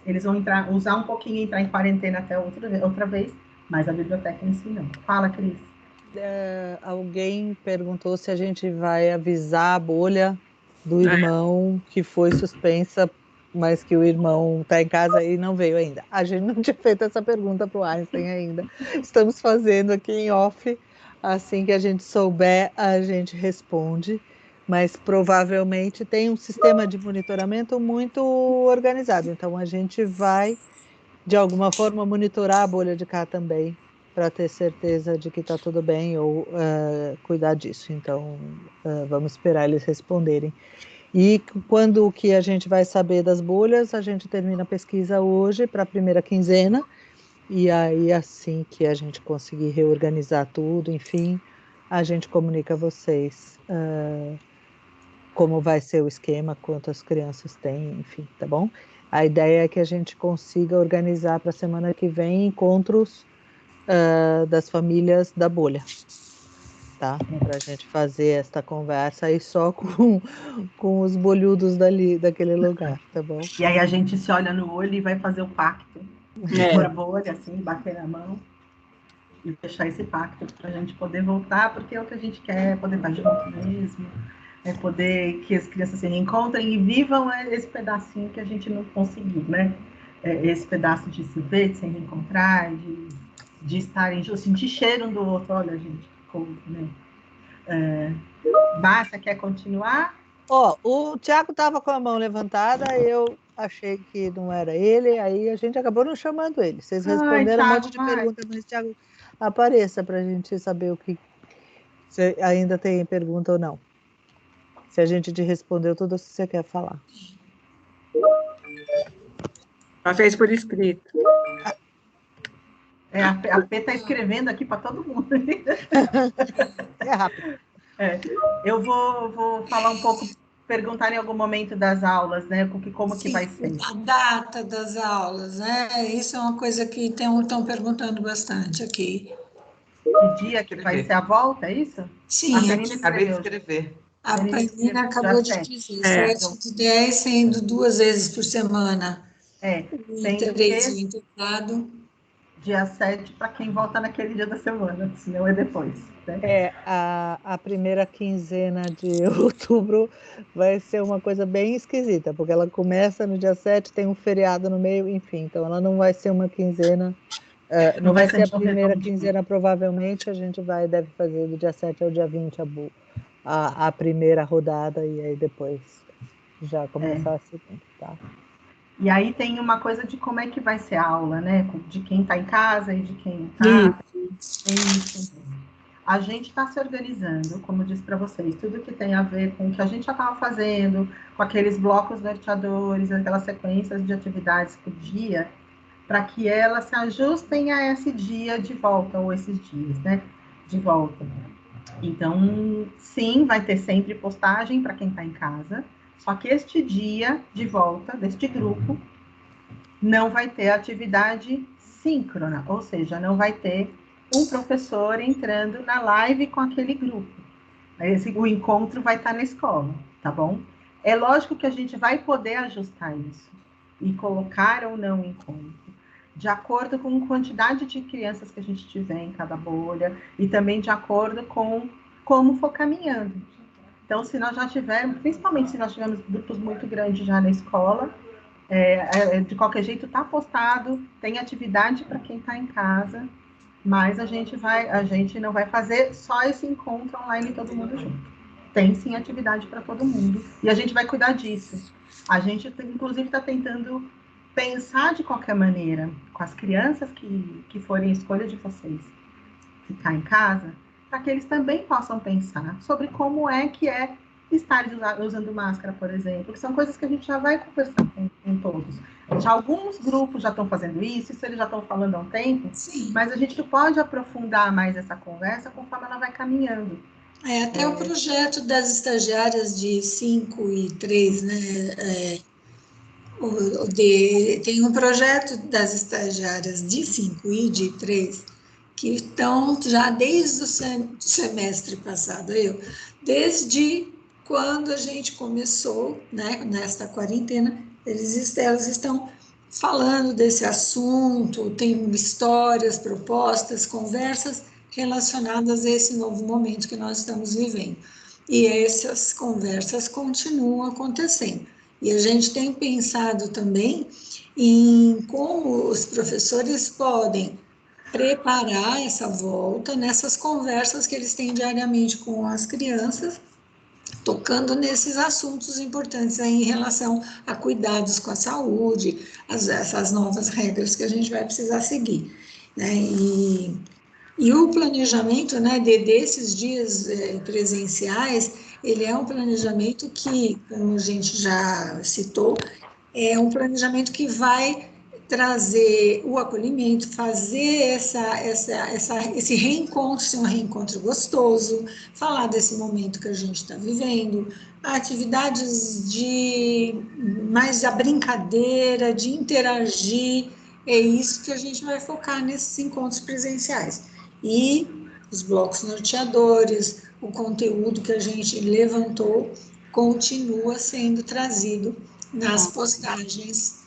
B: Eles vão usar um pouquinho e entrar em quarentena até outra vez, mas a biblioteca em si não. Fala, Cris.
A: Alguém perguntou se a gente vai avisar a bolha do irmão que foi suspensa, mas que o irmão está em casa e não veio ainda. A gente não tinha feito essa pergunta para o Einstein ainda. Estamos fazendo aqui em off. Assim que a gente souber, a gente responde. Mas provavelmente tem um sistema de monitoramento muito organizado. Então a gente vai, de alguma forma, monitorar a bolha de cá também, para ter certeza de que está tudo bem ou cuidar disso. Então, vamos esperar eles responderem. E quando que a gente vai saber das bolhas, a gente termina a pesquisa hoje para a primeira quinzena, e aí assim que a gente conseguir reorganizar tudo, enfim, a gente comunica a vocês como vai ser o esquema, quantas crianças tem, enfim, tá bom? A ideia é que a gente consiga organizar para a semana que vem encontros das famílias da bolha, tá? Para a gente fazer esta conversa aí só com os bolhudos daquele lugar, tá bom?
B: E aí a gente se olha no olho e vai fazer o pacto. Pôr a bolha, assim, bater na mão e fechar esse pacto para a gente poder voltar, porque é o que a gente quer, poder estar junto mesmo, é poder que as crianças se reencontrem e vivam esse pedacinho que a gente não conseguiu, né? Esse pedaço de se ver, de se reencontrar, de estarem juntos, sentir cheiro um do outro. Olha, gente, né? Márcia, quer continuar?
A: O Thiago estava com a mão levantada, eu achei que não era ele, aí a gente acabou não chamando ele. Vocês responderam
B: Thiago,
A: um monte de perguntas, mas Thiago, apareça para a gente saber se ainda tem pergunta ou não. Se a gente te respondeu tudo o que você quer falar.
F: Ela fez por escrito.
B: A P está escrevendo aqui para todo mundo.
A: É rápido.
B: Eu vou falar um pouco, perguntar em algum momento das aulas, né? Como que vai ser.
C: A data das aulas, né? Isso é uma coisa que estão perguntando bastante aqui.
B: Que dia que vai ser a volta, é isso?
C: Sim.
D: Acabei de escrever.
C: A Penina acabou de dizer, 7 de 10, sendo 2 vezes por semana.
B: Sendo
C: 3 o integrado.
B: Dia 7 para quem volta naquele dia da semana, senão é depois. Né?
A: A primeira quinzena de outubro vai ser uma coisa bem esquisita, porque ela começa no dia 7, tem um feriado no meio, enfim, então ela não vai ser uma quinzena, não vai ser a primeira quinzena, provavelmente a gente deve fazer do dia 7 ao dia 20 a primeira rodada, e aí depois já começar a segunda, tá?
B: E aí tem uma coisa de como é que vai ser a aula, né? De quem está em casa e de quem está. Isso. A gente está se organizando, como eu disse para vocês, tudo que tem a ver com o que a gente já estava fazendo, com aqueles blocos norteadores, aquelas sequências de atividades por dia, para que elas se ajustem a esse dia de volta, ou esses dias, né? De volta. Então, sim, vai ter sempre postagem para quem está em casa, só que este dia de volta deste grupo não vai ter atividade síncrona, ou seja, não vai ter um professor entrando na live com aquele grupo. O encontro vai estar na escola, tá bom? É lógico que a gente vai poder ajustar isso e colocar ou não encontro, de acordo com a quantidade de crianças que a gente tiver em cada bolha e também de acordo com como for caminhando. Então, se nós já tivermos, principalmente se nós tivermos grupos muito grandes já na escola, de qualquer jeito está postado, tem atividade para quem está em casa, mas a gente não vai fazer só esse encontro online todo mundo junto. Tem sim atividade para todo mundo e a gente vai cuidar disso. A gente, inclusive, está tentando pensar de qualquer maneira com as crianças que forem escolha de vocês ficar em casa, para que eles também possam pensar sobre como é que é estar usando máscara, por exemplo, que são coisas que a gente já vai conversar com todos. Alguns grupos já estão fazendo isso eles já estão falando há um tempo,
C: Sim.
B: Mas a gente pode aprofundar mais essa conversa conforme ela vai caminhando.
C: Até o projeto das estagiárias de 5 e 3, né? Tem um projeto das estagiárias de 5 e de 3 que estão já desde o semestre passado, desde quando a gente começou, né, nesta quarentena, elas estão falando desse assunto, tem histórias, propostas, conversas relacionadas a esse novo momento que nós estamos vivendo. E essas conversas continuam acontecendo. E a gente tem pensado também em como os professores podem preparar essa volta nessas conversas que eles têm diariamente com as crianças, tocando nesses assuntos importantes aí em relação a cuidados com a saúde, essas novas regras que a gente vai precisar seguir, né? E o planejamento, né, desses dias presenciais, ele é um planejamento que, como a gente já citou, é um planejamento que vai trazer o acolhimento, fazer esse reencontro, ser um reencontro gostoso, falar desse momento que a gente está vivendo, atividades mais a brincadeira, de interagir, é isso que a gente vai focar nesses encontros presenciais. E os blocos norteadores, o conteúdo que a gente levantou, continua sendo trazido nas postagens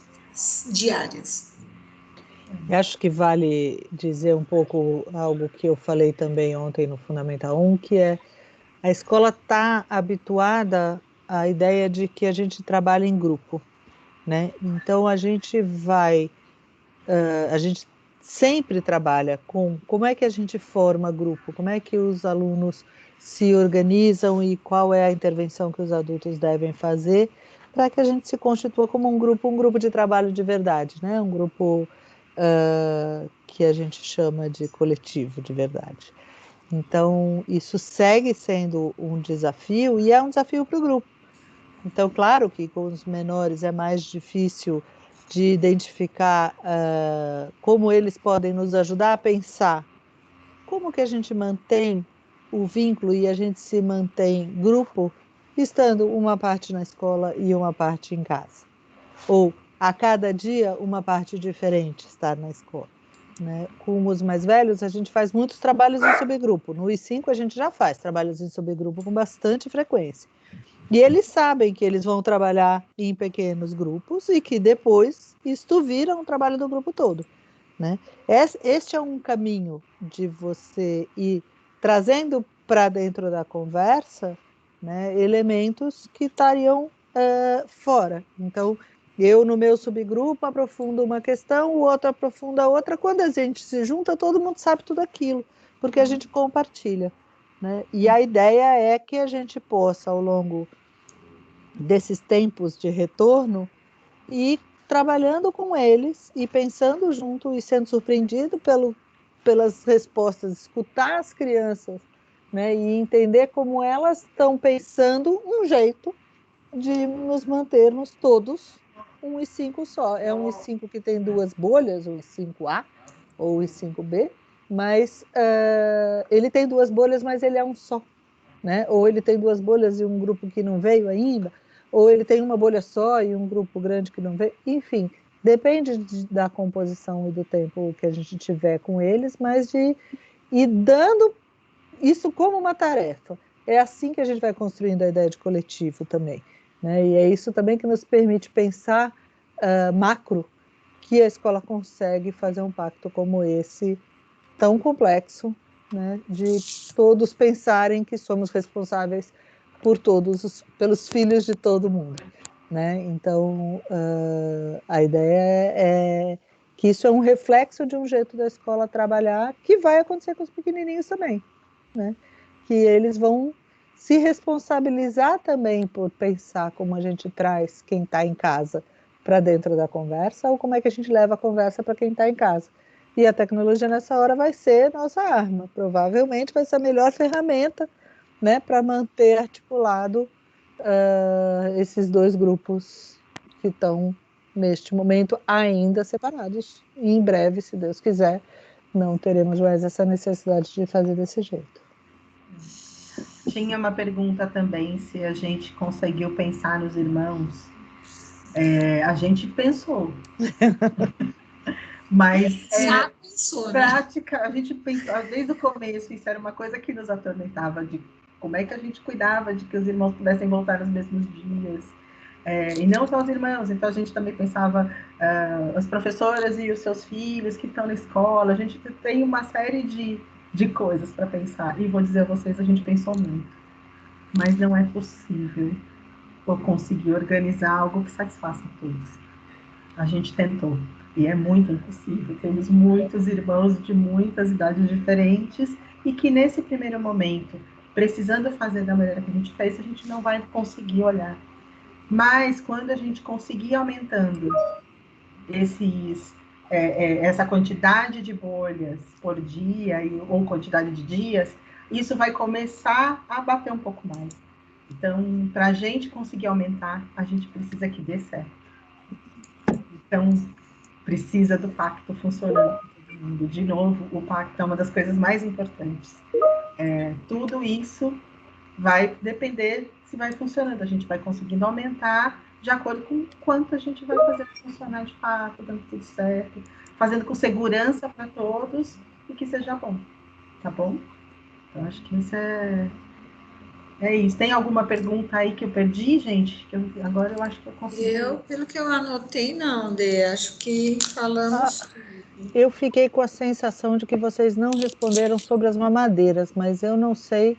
C: diárias.
A: Eu acho que vale dizer um pouco algo que eu falei também ontem no Fundamental 1, que é a escola está habituada à ideia de que a gente trabalha em grupo, né? Então a gente a gente sempre trabalha com como é que a gente forma grupo, como é que os alunos se organizam e qual é a intervenção que os adultos devem fazer para que a gente se constitua como um grupo de trabalho de verdade, né? Um grupo que a gente chama de coletivo de verdade. Então, isso segue sendo um desafio e é um desafio para o grupo. Então, claro que com os menores é mais difícil de identificar como eles podem nos ajudar a pensar como que a gente mantém o vínculo e a gente se mantém grupo estando uma parte na escola e uma parte em casa. Ou a cada dia uma parte diferente estar na escola. Né? Com os mais velhos, a gente faz muitos trabalhos em subgrupo. No I5, a gente já faz trabalhos em subgrupo com bastante frequência. E eles sabem que eles vão trabalhar em pequenos grupos e que depois isto vira um trabalho do grupo todo. Né? Este é um caminho de você ir trazendo para dentro da conversa, né, elementos que estariam fora. Então, eu no meu subgrupo aprofundo uma questão, o outro aprofunda outra. Quando a gente se junta, todo mundo sabe tudo aquilo, porque a gente compartilha. Né? E a ideia é que a gente possa, ao longo desses tempos de retorno, ir trabalhando com eles e pensando junto e sendo surpreendido pelas respostas, escutar as crianças, né? E entender como elas estão pensando um jeito de nos mantermos todos um I5 só. É um I5 que tem duas bolhas, o I5A ou o I5B, mas ele tem duas bolhas, mas ele é um só. Né? Ou ele tem duas bolhas e um grupo que não veio ainda, ou ele tem uma bolha só e um grupo grande que não veio. Enfim, depende da composição e do tempo que a gente tiver com eles, mas de e dando isso como uma tarefa. É assim que a gente vai construindo a ideia de coletivo também, né? E é isso também que nos permite pensar macro, que a escola consegue fazer um pacto como esse, tão complexo, né? De todos pensarem que somos responsáveis por pelos filhos de todo mundo, né? Então, a ideia é que isso é um reflexo de um jeito da escola trabalhar que vai acontecer com os pequenininhos também, né? Que eles vão se responsabilizar também por pensar como a gente traz quem está em casa para dentro da conversa ou como é que a gente leva a conversa para quem está em casa. E a tecnologia nessa hora vai ser nossa arma, provavelmente vai ser a melhor ferramenta, né, para manter articulado esses dois grupos que estão neste momento ainda separados. E em breve, se Deus quiser, não teremos mais essa necessidade de fazer desse jeito.
B: Tinha uma pergunta também, se a gente conseguiu pensar nos irmãos. A gente pensou. Mas
C: pensou,
B: prática, a gente pensou, desde o começo, isso era uma coisa que nos atormentava, de como é que a gente cuidava de que os irmãos pudessem voltar nos mesmos dias. E não só os irmãos, então a gente também pensava as professoras e os seus filhos que estão na escola, a gente tem uma série de coisas para pensar, e vou dizer a vocês, a gente pensou muito, mas não é possível eu conseguir organizar algo que satisfaça todos. A gente tentou, e é muito impossível, temos muitos irmãos de muitas idades diferentes, e que nesse primeiro momento, precisando fazer da maneira que a gente fez, a gente não vai conseguir olhar. Mas quando a gente conseguir aumentando essa quantidade de bolhas por dia ou quantidade de dias, isso vai começar a bater um pouco mais. Então, para a gente conseguir aumentar, a gente precisa que dê certo. Então, precisa do pacto funcionando com todo mundo. De novo, o pacto é uma das coisas mais importantes. Tudo isso vai depender se vai funcionando. A gente vai conseguindo aumentar de acordo com o quanto a gente vai fazer funcionar de fato, dando tudo certo, fazendo com segurança para todos e que seja bom. Tá bom? Então, acho que isso é isso. Tem alguma pergunta aí que eu perdi, gente? Agora eu acho que eu consegui.
C: Pelo que eu anotei, não, Dê. Acho que falamos.
A: Eu fiquei com a sensação de que vocês não responderam sobre as mamadeiras, mas eu não sei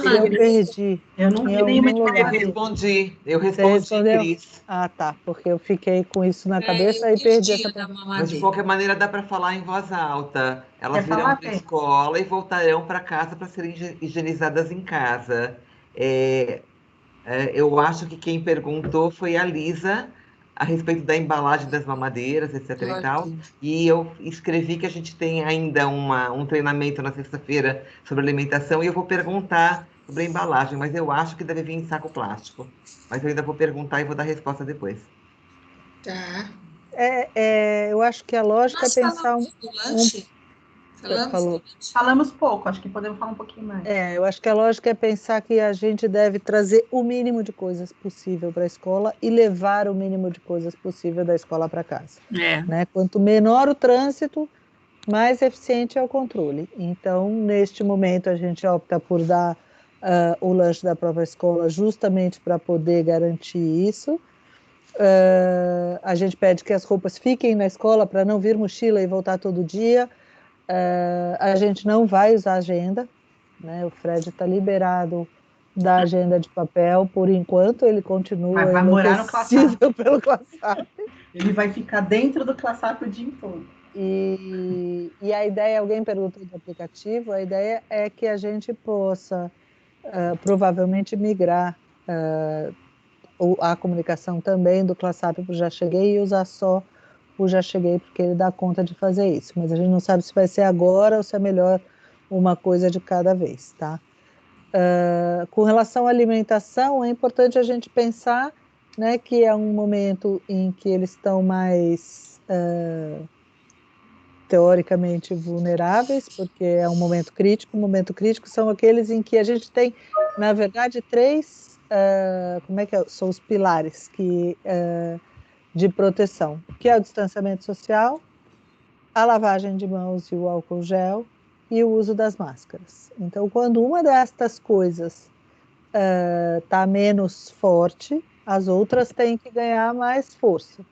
A: se eu perdi.
B: Eu não vi nenhuma
A: lugar.
D: Eu respondi, Cris.
A: Ah, tá, porque eu fiquei com isso na cabeça e perdi essa pergunta.
D: Mas de qualquer maneira dá para falar em voz alta. Elas virão para a escola e voltarão para casa para serem higienizadas em casa. Eu acho que quem perguntou foi a Lisa, a respeito da embalagem das mamadeiras, etc. e tal. E eu escrevi que a gente tem ainda um treinamento na sexta-feira sobre alimentação e eu vou perguntar sobre a embalagem, mas eu acho que deve vir em saco plástico. Mas eu ainda vou perguntar e vou dar a resposta depois.
C: Tá.
A: Eu acho que a lógica é pensar
C: lanche?
B: Falamos pouco, acho que podemos falar um pouquinho mais.
A: Eu acho que a lógica é pensar que a gente deve trazer o mínimo de coisas possível para a escola e levar o mínimo de coisas possível da escola para casa. Né? Quanto menor o trânsito, mais eficiente é o controle. Então, neste momento, a gente opta por dar o lanche da própria escola justamente para poder garantir isso. A gente pede que as roupas fiquem na escola para não vir mochila e voltar todo dia. A gente não vai usar agenda, né? O Fred está liberado da agenda de papel, por enquanto ele continua
B: vai morar no
A: enlouquecido pelo ClassUp.
B: Ele vai ficar dentro do ClassUp o dia todo.
A: E a ideia, alguém perguntou do aplicativo, a ideia é que a gente possa provavelmente migrar a comunicação também do ClassUp para o Já Cheguei e usar só o Já Cheguei, porque ele dá conta de fazer isso. Mas a gente não sabe se vai ser agora ou se é melhor uma coisa de cada vez, tá? Com relação à alimentação, é importante a gente pensar, né, que é um momento em que eles estão mais teoricamente vulneráveis, porque é um momento crítico. O momento crítico são aqueles em que a gente tem, na verdade, três, são os pilares de proteção, que é o distanciamento social, a lavagem de mãos e o álcool gel e o uso das máscaras. Então, quando uma destas coisas está menos forte, as outras têm que ganhar mais força.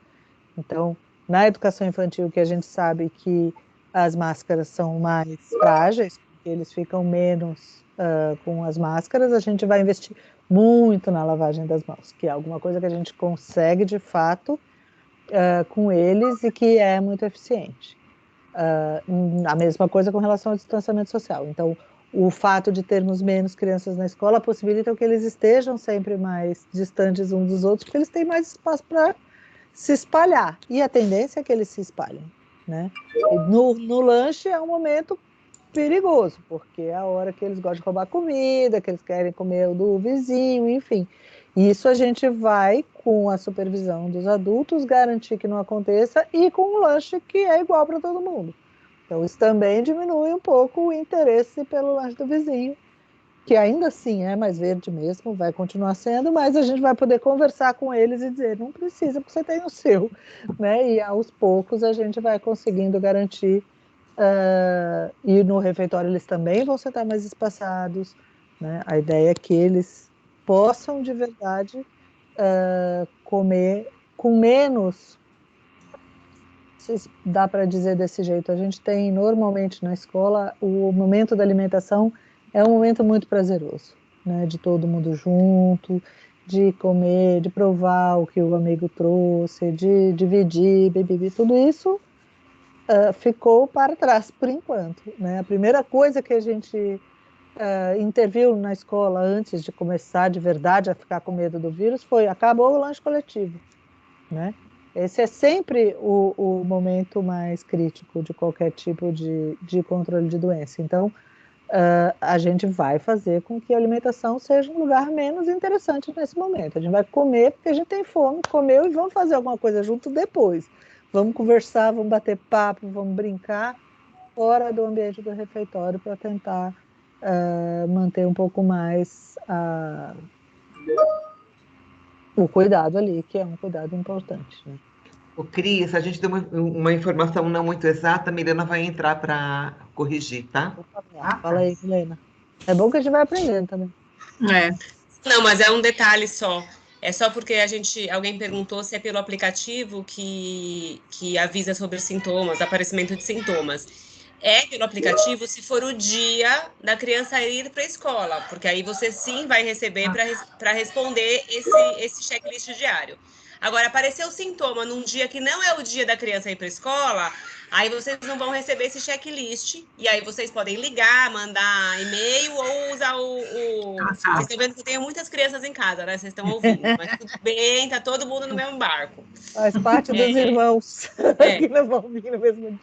A: Então, na educação infantil, que a gente sabe que as máscaras são mais frágeis, porque eles ficam menos com as máscaras, a gente vai investir muito na lavagem das mãos, que é alguma coisa que a gente consegue, de fato, com eles e que é muito eficiente. A mesma coisa com relação ao distanciamento social. Então, o fato de termos menos crianças na escola possibilita que eles estejam sempre mais distantes uns dos outros, porque eles têm mais espaço para se espalhar. E a tendência é que eles se espalhem, né? E no lanche é um momento perigoso, porque é a hora que eles gostam de roubar comida, que eles querem comer o do vizinho, enfim. Isso a gente vai, com a supervisão dos adultos, garantir que não aconteça, e com um lanche que é igual para todo mundo. Então, isso também diminui um pouco o interesse pelo lanche do vizinho, que ainda assim é mais verde mesmo, vai continuar sendo, mas a gente vai poder conversar com eles e dizer, não precisa, porque você tem o seu, né? E aos poucos a gente vai conseguindo garantir, e no refeitório eles também vão sentar mais espaçados, né? A ideia é que eles possam de verdade comer com menos. Não sei se dá para dizer desse jeito. A gente tem normalmente na escola o momento da alimentação é um momento muito prazeroso, né? De todo mundo junto, de comer, de provar o que o amigo trouxe, de dividir, beber, tudo isso ficou para trás por enquanto, né? A primeira coisa que a gente interviu na escola antes de começar de verdade a ficar com medo do vírus foi: acabou o lanche coletivo, né? Esse é sempre o momento mais crítico de qualquer tipo de controle de doença. Então, a gente vai fazer com que a alimentação seja um lugar menos interessante nesse momento. A gente vai comer porque a gente tem fome, comeu, e vamos fazer alguma coisa junto depois. Vamos conversar, vamos bater papo, vamos brincar fora do ambiente do refeitório para tentar manter um pouco mais o cuidado ali, que é um cuidado importante, né?
D: O Cris, a gente deu uma informação não muito exata, a Milena vai entrar para corrigir, tá?
A: Fala aí, Milena. É bom que a gente vai aprendendo também.
G: Não, mas é um detalhe só. É só porque alguém perguntou se é pelo aplicativo que avisa sobre sintomas, aparecimento de sintomas. É pelo aplicativo se for o dia da criança ir para a escola, porque aí você sim vai receber para responder esse checklist diário. Agora, apareceu sintoma num dia que não é o dia da criança ir para a escola, aí vocês não vão receber esse checklist, e aí vocês podem ligar, mandar e-mail ou usar Vocês estão vendo que eu tenho muitas crianças em casa, né? Vocês estão ouvindo, mas tudo bem, tá todo mundo no mesmo barco.
A: Faz parte dos irmãos que não vão vir no mesmo dia.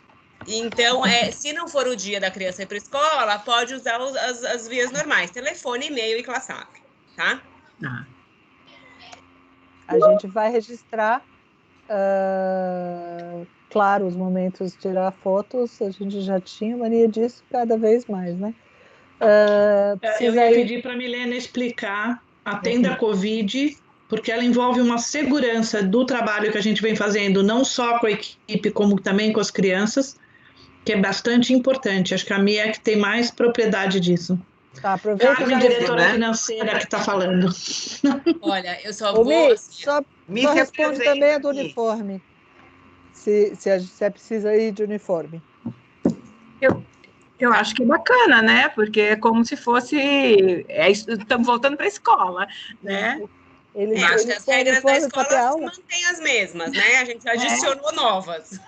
G: Então, se não for o dia da criança ir para a escola, pode usar as vias normais, telefone, e-mail e ClassApp, tá?
A: A gente vai registrar, claro, os momentos de tirar fotos, a gente já tinha mania disso cada vez mais, né?
H: Eu ia pedir para a Milena explicar a tenda Covid, porque ela envolve uma segurança do trabalho que a gente vem fazendo, não só com a equipe, como também com as crianças, que é bastante importante. Acho que a Mia é que tem mais propriedade disso.
A: Tá, aproveita.
H: Carmen, diretora financeira, que está falando.
G: Olha, eu só vou...
A: Só responde também a do uniforme. Se é preciso ir de uniforme.
F: Eu acho que é bacana, né? Porque é como se fosse... estamos voltando para a escola, né?
G: Acho que as regras da escola se mantêm as mesmas, né? A gente adicionou novas.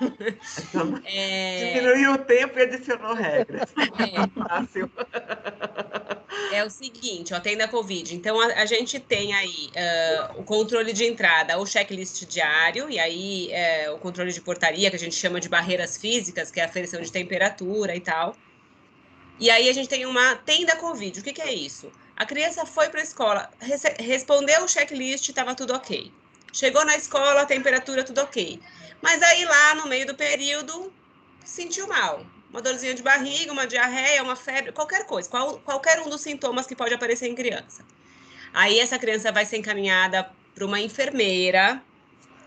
D: Diminuiu o tempo e adicionou regras. Fácil.
G: É o seguinte, tenda Covid. Então, a gente tem aí o controle de entrada, o checklist diário, e aí o controle de portaria, que a gente chama de barreiras físicas, que é a aferição de temperatura e tal. E aí a gente tem uma tenda Covid. O que é isso? A criança foi para a escola, respondeu o checklist, estava tudo ok. Chegou na escola, a temperatura, tudo ok. Mas aí lá, no meio do período, sentiu mal. Uma dorzinha de barriga, uma diarreia, uma febre, qualquer coisa. Qualquer um dos sintomas que pode aparecer em criança. Aí essa criança vai ser encaminhada para uma enfermeira,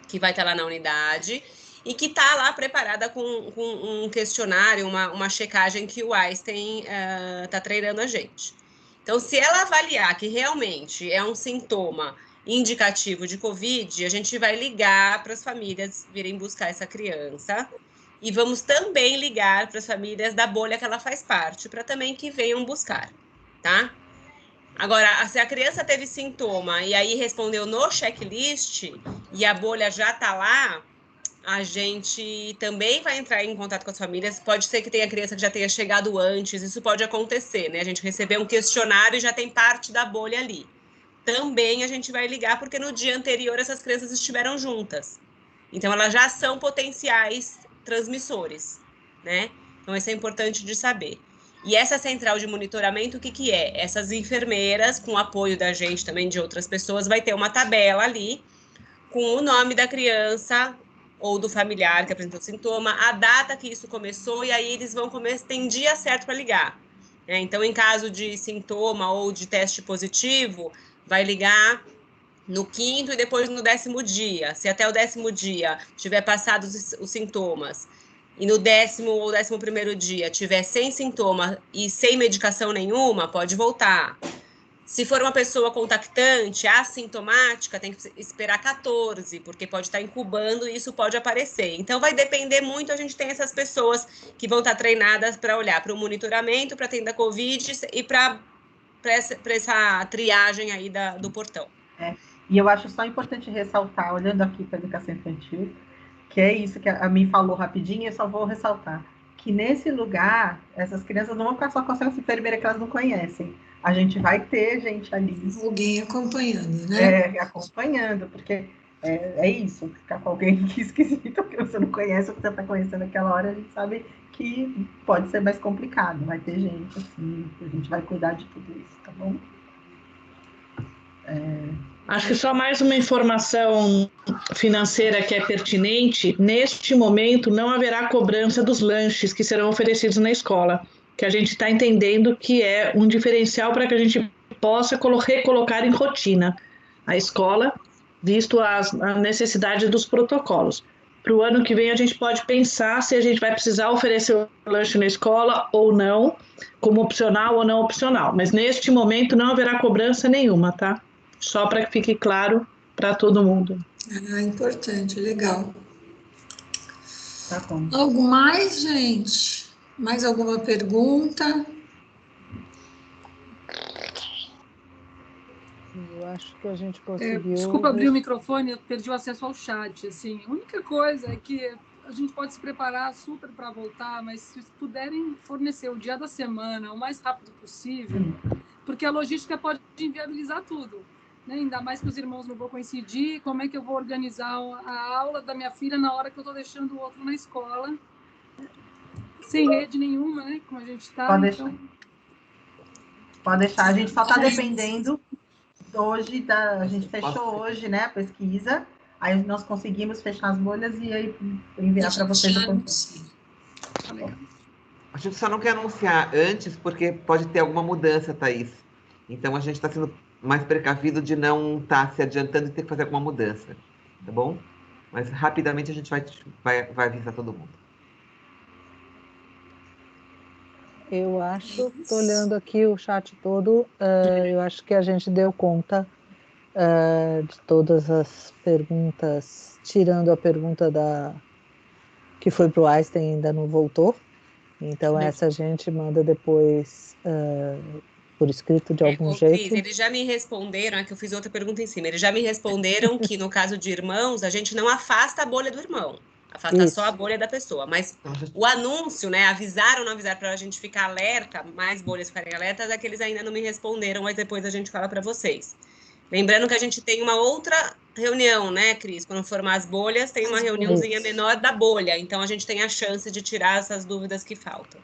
G: que vai estar lá na unidade, e que está lá preparada com um questionário, uma checagem que o Einstein está treinando a gente. Então, se ela avaliar que realmente é um sintoma indicativo de Covid, a gente vai ligar para as famílias virem buscar essa criança e vamos também ligar para as famílias da bolha que ela faz parte, para também que venham buscar, tá? Agora, se a criança teve sintoma e aí respondeu no checklist e a bolha já está lá, a gente também vai entrar em contato com as famílias. Pode ser que tenha criança que já tenha chegado antes, isso pode acontecer, né? A gente recebeu um questionário e já tem parte da bolha ali. Também a gente vai ligar porque no dia anterior essas crianças estiveram juntas. Então, elas já são potenciais transmissores, né? Então, isso é importante de saber. E essa central de monitoramento, o que que é? Essas enfermeiras, com o apoio da gente também, de outras pessoas, vai ter uma tabela ali com o nome da criança ou do familiar que apresentou sintoma, a data que isso começou, e aí eles vão começar, tem dia certo para ligar. Então, em caso de sintoma ou de teste positivo, vai ligar no 5º e depois no 10º dia. Se até o 10º dia tiver passado os sintomas, e no 10º ou 11º dia tiver sem sintoma e sem medicação nenhuma, pode voltar. Se for uma pessoa contactante, assintomática, tem que esperar 14, porque pode estar incubando e isso pode aparecer. Então, vai depender muito, a gente tem essas pessoas que vão estar treinadas para olhar para o monitoramento, para atender a Covid e para essa triagem aí do portão.
B: E eu acho só importante ressaltar, olhando aqui para a educação infantil, que é isso que a Mi falou rapidinho, eu só vou ressaltar, que nesse lugar, essas crianças não vão ficar só com essa enfermeira que elas não conhecem. A gente vai ter gente ali.
C: Alguém acompanhando, né?
B: Acompanhando, porque é isso, ficar com alguém que esquisito, que você não conhece, ou que você está conhecendo naquela hora, a gente sabe que pode ser mais complicado. Vai ter gente assim, a gente vai cuidar de tudo isso, tá bom?
H: Acho que só mais uma informação financeira que é pertinente. Neste momento, não haverá cobrança dos lanches que serão oferecidos na escola, que a gente está entendendo que é um diferencial para que a gente possa recolocar em rotina a escola, visto a necessidade dos protocolos. Para o ano que vem, a gente pode pensar se a gente vai precisar oferecer o lanche na escola ou não, como opcional ou não opcional. Mas neste momento não haverá cobrança nenhuma, tá? Só para que fique claro para todo mundo.
C: Importante, legal.
B: Tá bom.
C: Algo mais, gente? Mais alguma pergunta?
A: Eu acho que a gente conseguiu...
I: Desculpa abrir o microfone, eu perdi o acesso ao chat. Assim. A única coisa é que a gente pode se preparar super para voltar, mas se puderem fornecer o dia da semana o mais rápido possível, porque a logística pode inviabilizar tudo. Né? Ainda mais que os irmãos não vão coincidir, como é que eu vou organizar a aula da minha filha na hora que eu estou deixando o outro na escola, sem rede nenhuma, né? Como a gente está.
B: Pode deixar, a gente só está dependendo hoje, a gente fechou hoje, né, a pesquisa, aí nós conseguimos fechar as bolhas e aí enviar para vocês o conteúdo.
D: A gente só não quer anunciar antes, porque pode ter alguma mudança, Thaís. Então, a gente está sendo mais precavido de não estar se adiantando e ter que fazer alguma mudança, tá bom? Mas rapidamente a gente vai avisar todo mundo.
A: Eu acho, estou olhando aqui o chat todo, eu acho que a gente deu conta de todas as perguntas, tirando a pergunta que foi para o Einstein e ainda não voltou. Então, essa a gente manda depois por escrito de algum jeito.
G: Cris, eles já me responderam, que eu fiz outra pergunta em cima, eles já me responderam que no caso de irmãos, a gente não afasta a bolha do irmão, afasta só a bolha da pessoa, mas o anúncio, né, avisaram ou não avisaram para a gente ficar alerta, mais bolhas ficarem alertas, é que eles ainda não me responderam, mas depois a gente fala para vocês. Lembrando que a gente tem uma outra reunião, né, Cris? Quando formar as bolhas, tem uma reuniãozinha menor da bolha, então a gente tem a chance de tirar essas dúvidas que faltam.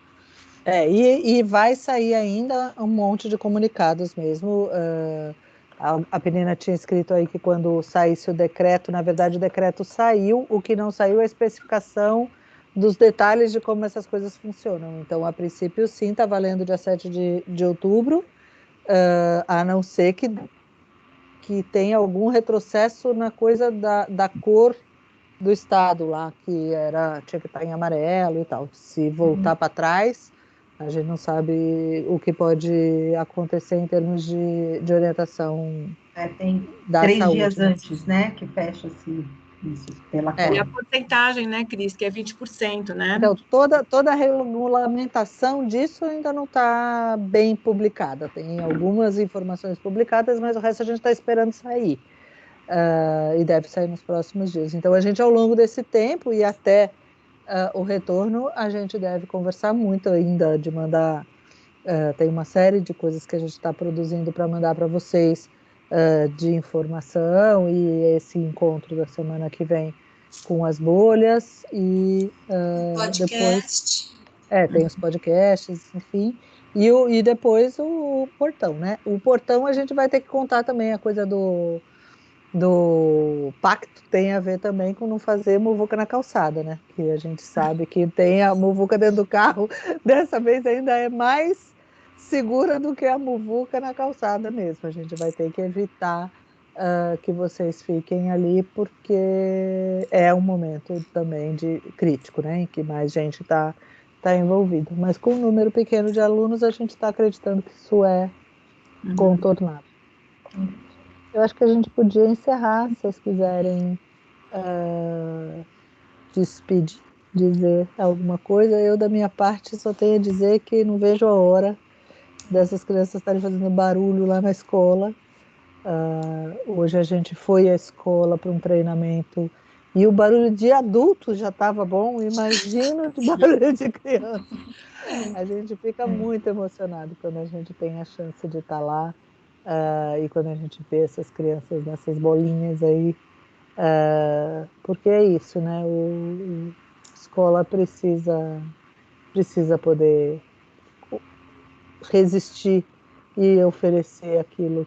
A: E vai sair ainda um monte de comunicados mesmo. A Penina tinha escrito aí que quando saísse o decreto, na verdade o decreto saiu, o que não saiu é a especificação dos detalhes de como essas coisas funcionam. Então, a princípio, sim, está valendo dia 7 de outubro, a não ser que tenha algum retrocesso na coisa da cor do estado lá, que tinha que estar em amarelo e tal. Se voltar para trás, a gente não sabe o que pode acontecer em termos de orientação
B: tem
A: da
B: 3
A: saúde,
B: dias antes, né, que fecha-se isso pela
F: E a porcentagem, né, Cris, que é 20%, né?
A: Então, toda a regulamentação disso ainda não está bem publicada. Tem algumas informações publicadas, mas o resto a gente está esperando sair. E deve sair nos próximos dias. Então, a gente, ao longo desse tempo e até o retorno, a gente deve conversar muito ainda, de mandar... tem uma série de coisas que a gente está produzindo para mandar para vocês, de informação, e esse encontro da semana que vem com as bolhas, e
C: podcast.
A: depois tem os podcasts, enfim, e depois o portão, né? O portão a gente vai ter que contar também a coisa do pacto, tem a ver também com não fazer muvuca na calçada, né? Que a gente sabe que tem a muvuca dentro do carro, dessa vez ainda é mais segura do que a muvuca na calçada mesmo. A gente vai ter que evitar que vocês fiquem ali, porque é um momento também crítico, né? Em que mais gente está envolvida. Mas com um número pequeno de alunos, a gente está acreditando que isso é contornável. Eu acho que a gente podia encerrar, se vocês quiserem despedir, dizer alguma coisa. Eu, da minha parte, só tenho a dizer que não vejo a hora dessas crianças estarem fazendo barulho lá na escola. Hoje a gente foi à escola para um treinamento e o barulho de adulto já estava bom, imagina o barulho de criança. A gente fica muito emocionado quando a gente tem a chance de estar lá, e quando a gente vê essas crianças nessas bolinhas aí, porque é isso, né? A escola precisa poder resistir e oferecer aquilo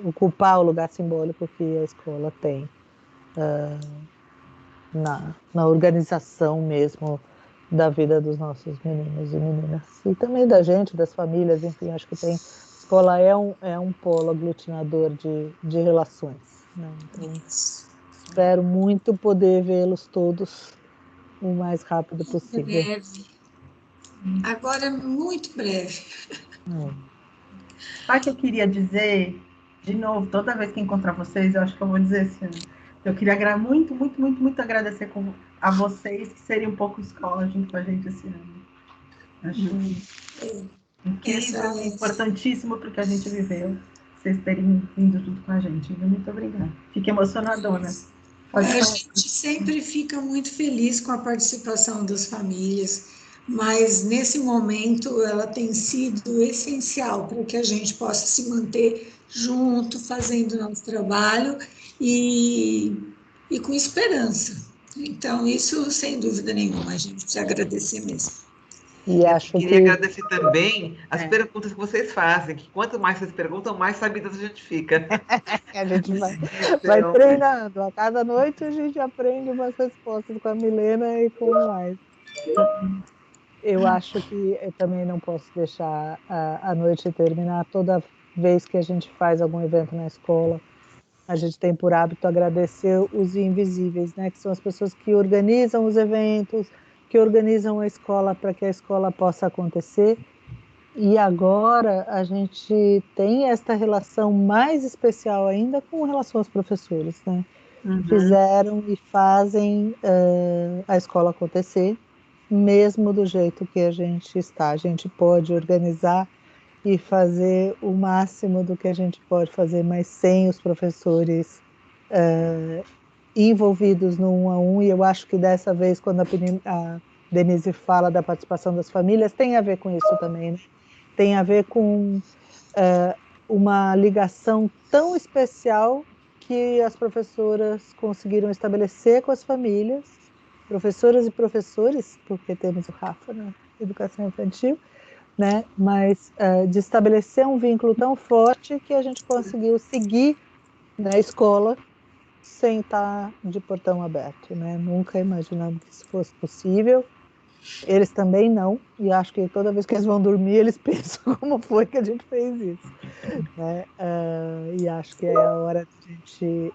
A: ocupar o lugar simbólico que a escola tem na organização mesmo da vida dos nossos meninos e meninas. E também da gente, das famílias, enfim, acho que a escola é um polo aglutinador de relações, né? Então, espero muito poder vê-los todos o mais rápido possível.
C: Breve. Agora, muito breve.
B: Sabe o que eu queria dizer, de novo, toda vez que encontrar vocês, eu acho que eu vou dizer assim, eu queria muito, muito, muito, muito agradecer a vocês que seriam um pouco escola junto com a gente esse ano. Acho incrível, importantíssimo para o que a gente viveu, vocês terem vindo junto com a gente. Muito obrigada. Fique emocionadona.
C: A gente sempre fica muito feliz com a participação das famílias, mas nesse momento ela tem sido essencial para que a gente possa se manter junto, fazendo o nosso trabalho e com esperança. Então, isso, sem dúvida nenhuma, a gente precisa agradecer mesmo.
A: E acho
D: queria agradecer também as perguntas que vocês fazem, que quanto mais vocês perguntam, mais sabidas a gente fica.
A: A gente vai treinando. A cada noite a gente aprende umas respostas com a Milena e com o mais. Eu acho que eu também não posso deixar a noite terminar. Toda vez que a gente faz algum evento na escola, a gente tem por hábito agradecer os invisíveis, né? Que são as pessoas que organizam os eventos, que organizam a escola para que a escola possa acontecer. E agora a gente tem esta relação mais especial ainda com relação aos professores, né? Fizeram e fazem a escola acontecer, mesmo do jeito que a gente está. A gente pode organizar e fazer o máximo do que a gente pode fazer, mas sem os professores envolvidos no 1 a 1, e eu acho que dessa vez, quando a Denise fala da participação das famílias, tem a ver com isso também, né? Tem a ver com uma ligação tão especial que as professoras conseguiram estabelecer com as famílias, professoras e professores, porque temos o Rafa na educação infantil, né? Mas de estabelecer um vínculo tão forte que a gente conseguiu seguir na escola sem estar de portão aberto, né? Nunca imaginamos que isso fosse possível, Eles também não, e acho que toda vez que eles vão dormir, eles pensam como foi que a gente fez isso. Né? E acho que é a hora de a gente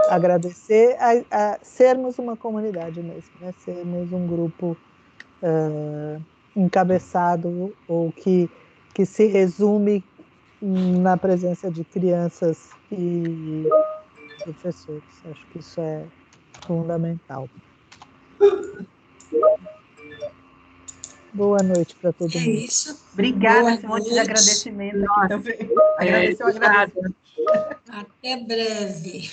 A: agradecer a sermos uma comunidade mesmo, né? Sermos um grupo encabeçado ou que se resume na presença de crianças e professores. Acho que isso é fundamental. Boa noite para todo mundo.
C: É isso.
B: Obrigada, esse monte de agradecimento aqui também. Agradeceu, agradeceu.
C: Até breve.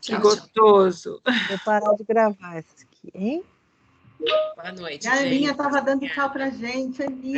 F: Que gostoso.
A: Vou parar de gravar isso aqui, hein?
G: Boa noite,
B: A Aninha
G: gente.
B: estava dando tchau para a gente, Aninha.